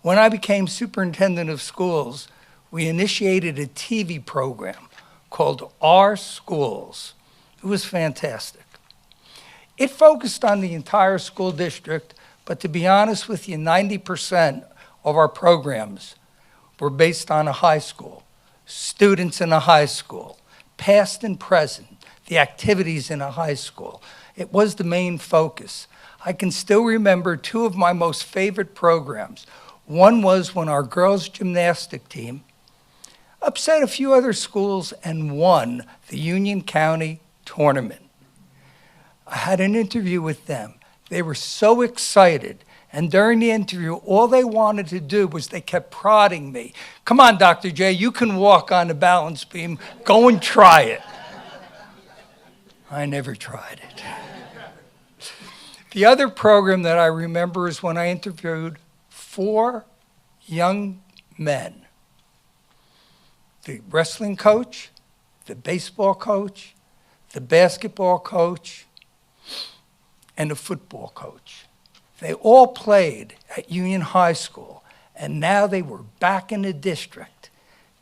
When I became superintendent of schools, we initiated a TV program called Our Schools. It was fantastic. It focused on the entire school district, but to be honest with you, 90% of our programs were based on a high school, students in a high school, past and present, the activities in a high school. It was the main focus. I can still remember 2 of my most favorite programs. One was when our girls' gymnastic team upset a few other schools and won the Union County tournament. I had an interview with them. They were so excited, And during the interview, all they wanted to do was they kept prodding me. Come on, Dr. J, you can walk on the balance beam. Go and try it. I never tried it. The other program that I remember is when I interviewed 4 young men. The wrestling coach, the baseball coach, the basketball coach, and the football coach. They all played at Union High School, and now they were back in the district,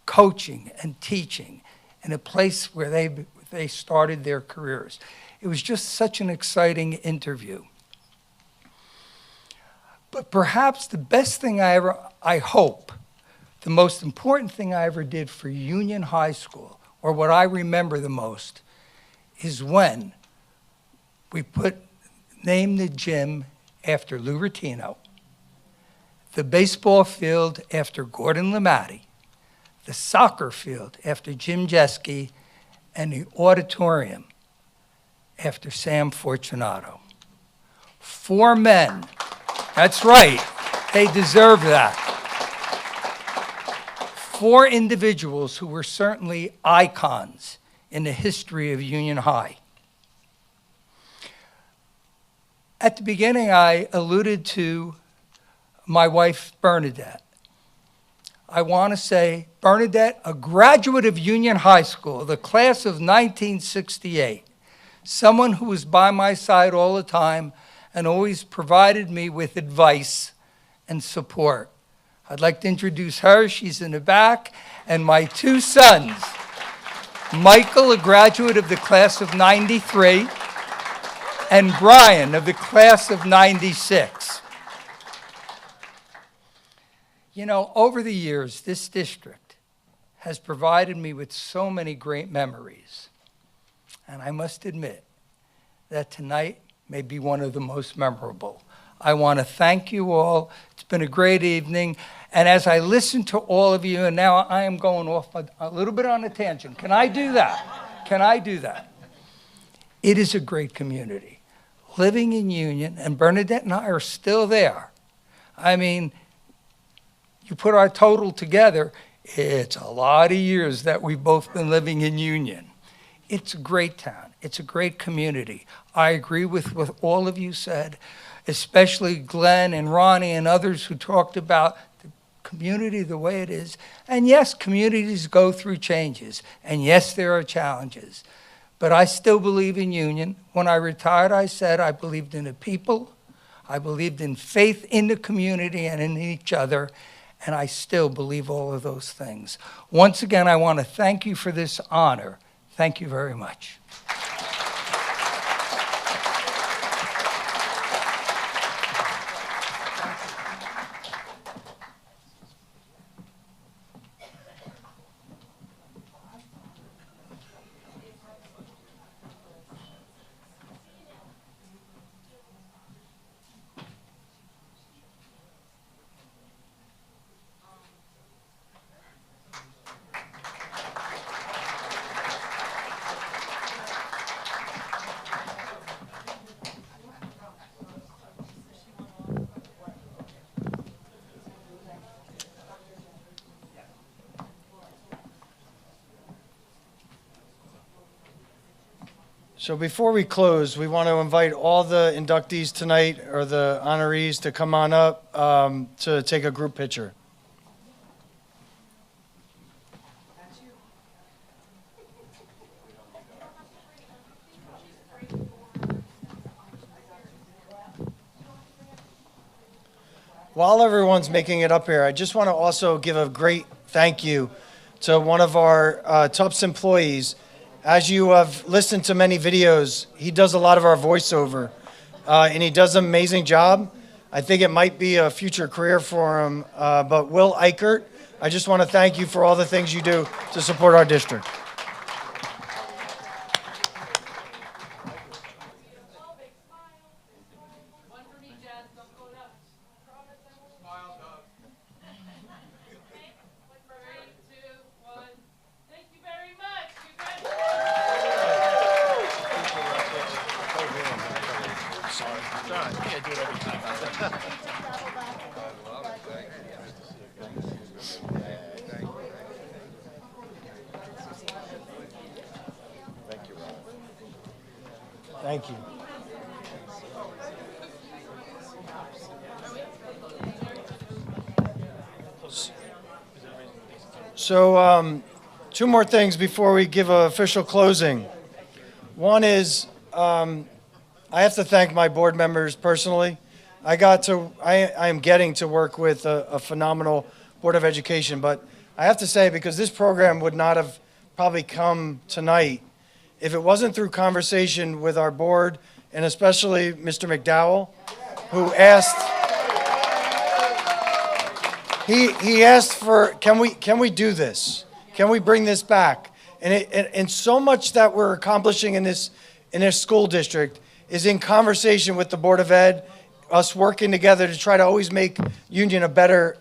coaching and teaching in a place where they started their careers. It was just such an exciting interview. But perhaps the best thing I hope, the most important thing I ever did for Union High School, or what I remember the most, is when we named the gym after Lou Rotino, the baseball field after Gordon Lamatti, the soccer field after Jim Jeske, and the auditorium after Sam Fortunato. 4 men. That's right. They deserve that. 4 individuals who were certainly icons in the history of Union High. At the beginning, I alluded to my wife, Bernadette. I want to say, Bernadette, a graduate of Union High School, the class of 1968, someone who was by my side all the time and always provided me with advice and support. I'd like to introduce her. She's in the back. And my 2 sons, Michael, a graduate of the class of 93, and Brian of the class of 96. You know, over the years, this district has provided me with so many great memories. And I must admit that tonight may be one of the most memorable. I want to thank you all. It's been a great evening. And as I listen to all of you, and now I am going off a little bit on a tangent. Can I do that? Can I do that? It is a great community. Living in Union, and Bernadette and I are still there. I mean, you put our total together, it's a lot of years that we've both been living in Union. It's a great town. It's a great community. I agree with what all of you said, especially Glenn and Ronnie and others who talked about the community the way it is. And yes, communities go through changes. And yes, there are challenges. But I still believe in Union. When I retired, I said I believed in the people. I believed in faith in the community and in each other. And I still believe all of those things. Once again, I want to thank you for this honor. Thank you very much. So before we close, we want to invite all the inductees tonight, or the honorees, to come on up to take a group picture. While everyone's making it up here, I just want to also give a great thank you to one of our TUPS employees. As you have listened to many videos, he does a lot of our voiceover, and he does an amazing job. I think it might be a future career for him, but Will Eichert, I just want to thank you for all the things you do to support our district. Sorry. It's all right. You can't do it every time. Thank you. So, two more things before we give an official closing. One is, I have to thank my board members personally. I am getting to work with a phenomenal Board of Education, but I have to say, because this program would not have probably come tonight if it wasn't through conversation with our board, and especially Mr. McDowell, who asked, he asked for, can we do this? Can we bring this back? And so much that we're accomplishing in this school district is in conversation with the Board of Ed, us working together to try to always make Union a better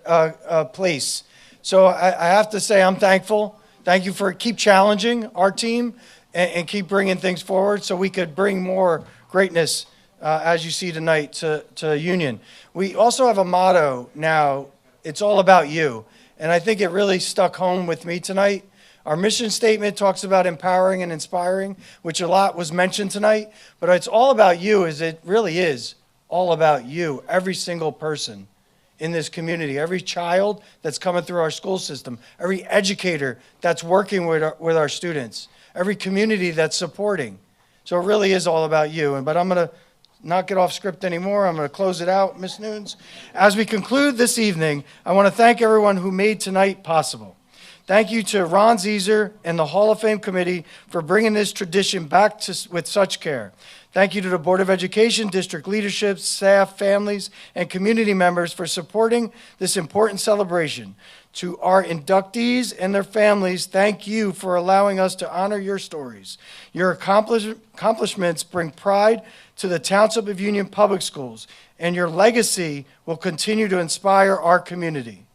place. So I have to say I'm thankful. Thank you for keep challenging our team and keep bringing things forward so we could bring more greatness, as you see tonight, to Union. We also have a motto now, it's all about you. And I think it really stuck home with me tonight. Our mission statement talks about empowering and inspiring, which a lot was mentioned tonight, but it's all about you, as it really is all about you, every single person in this community, every child that's coming through our school system, every educator that's working with our students, every community that's supporting. So it really is all about you. But I'm going to not get off script anymore. I'm going to close it out, Ms. Nunes. As we conclude this evening, I want to thank everyone who made tonight possible. Thank you to Ron Zeser and the Hall of Fame Committee for bringing this tradition back with such care. Thank you to the Board of Education, district leadership, staff, families, and community members for supporting this important celebration. To our inductees and their families, thank you for allowing us to honor your stories. Your accomplishments bring pride to the Township of Union Public Schools, and your legacy will continue to inspire our community.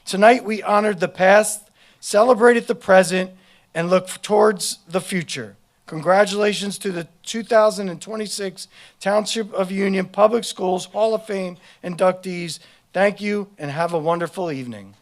Tonight, we honored the past, celebrated the present, and look towards the future. Congratulations to the 2026 Township of Union Public Schools Hall of Fame inductees. Thank you and have a wonderful evening.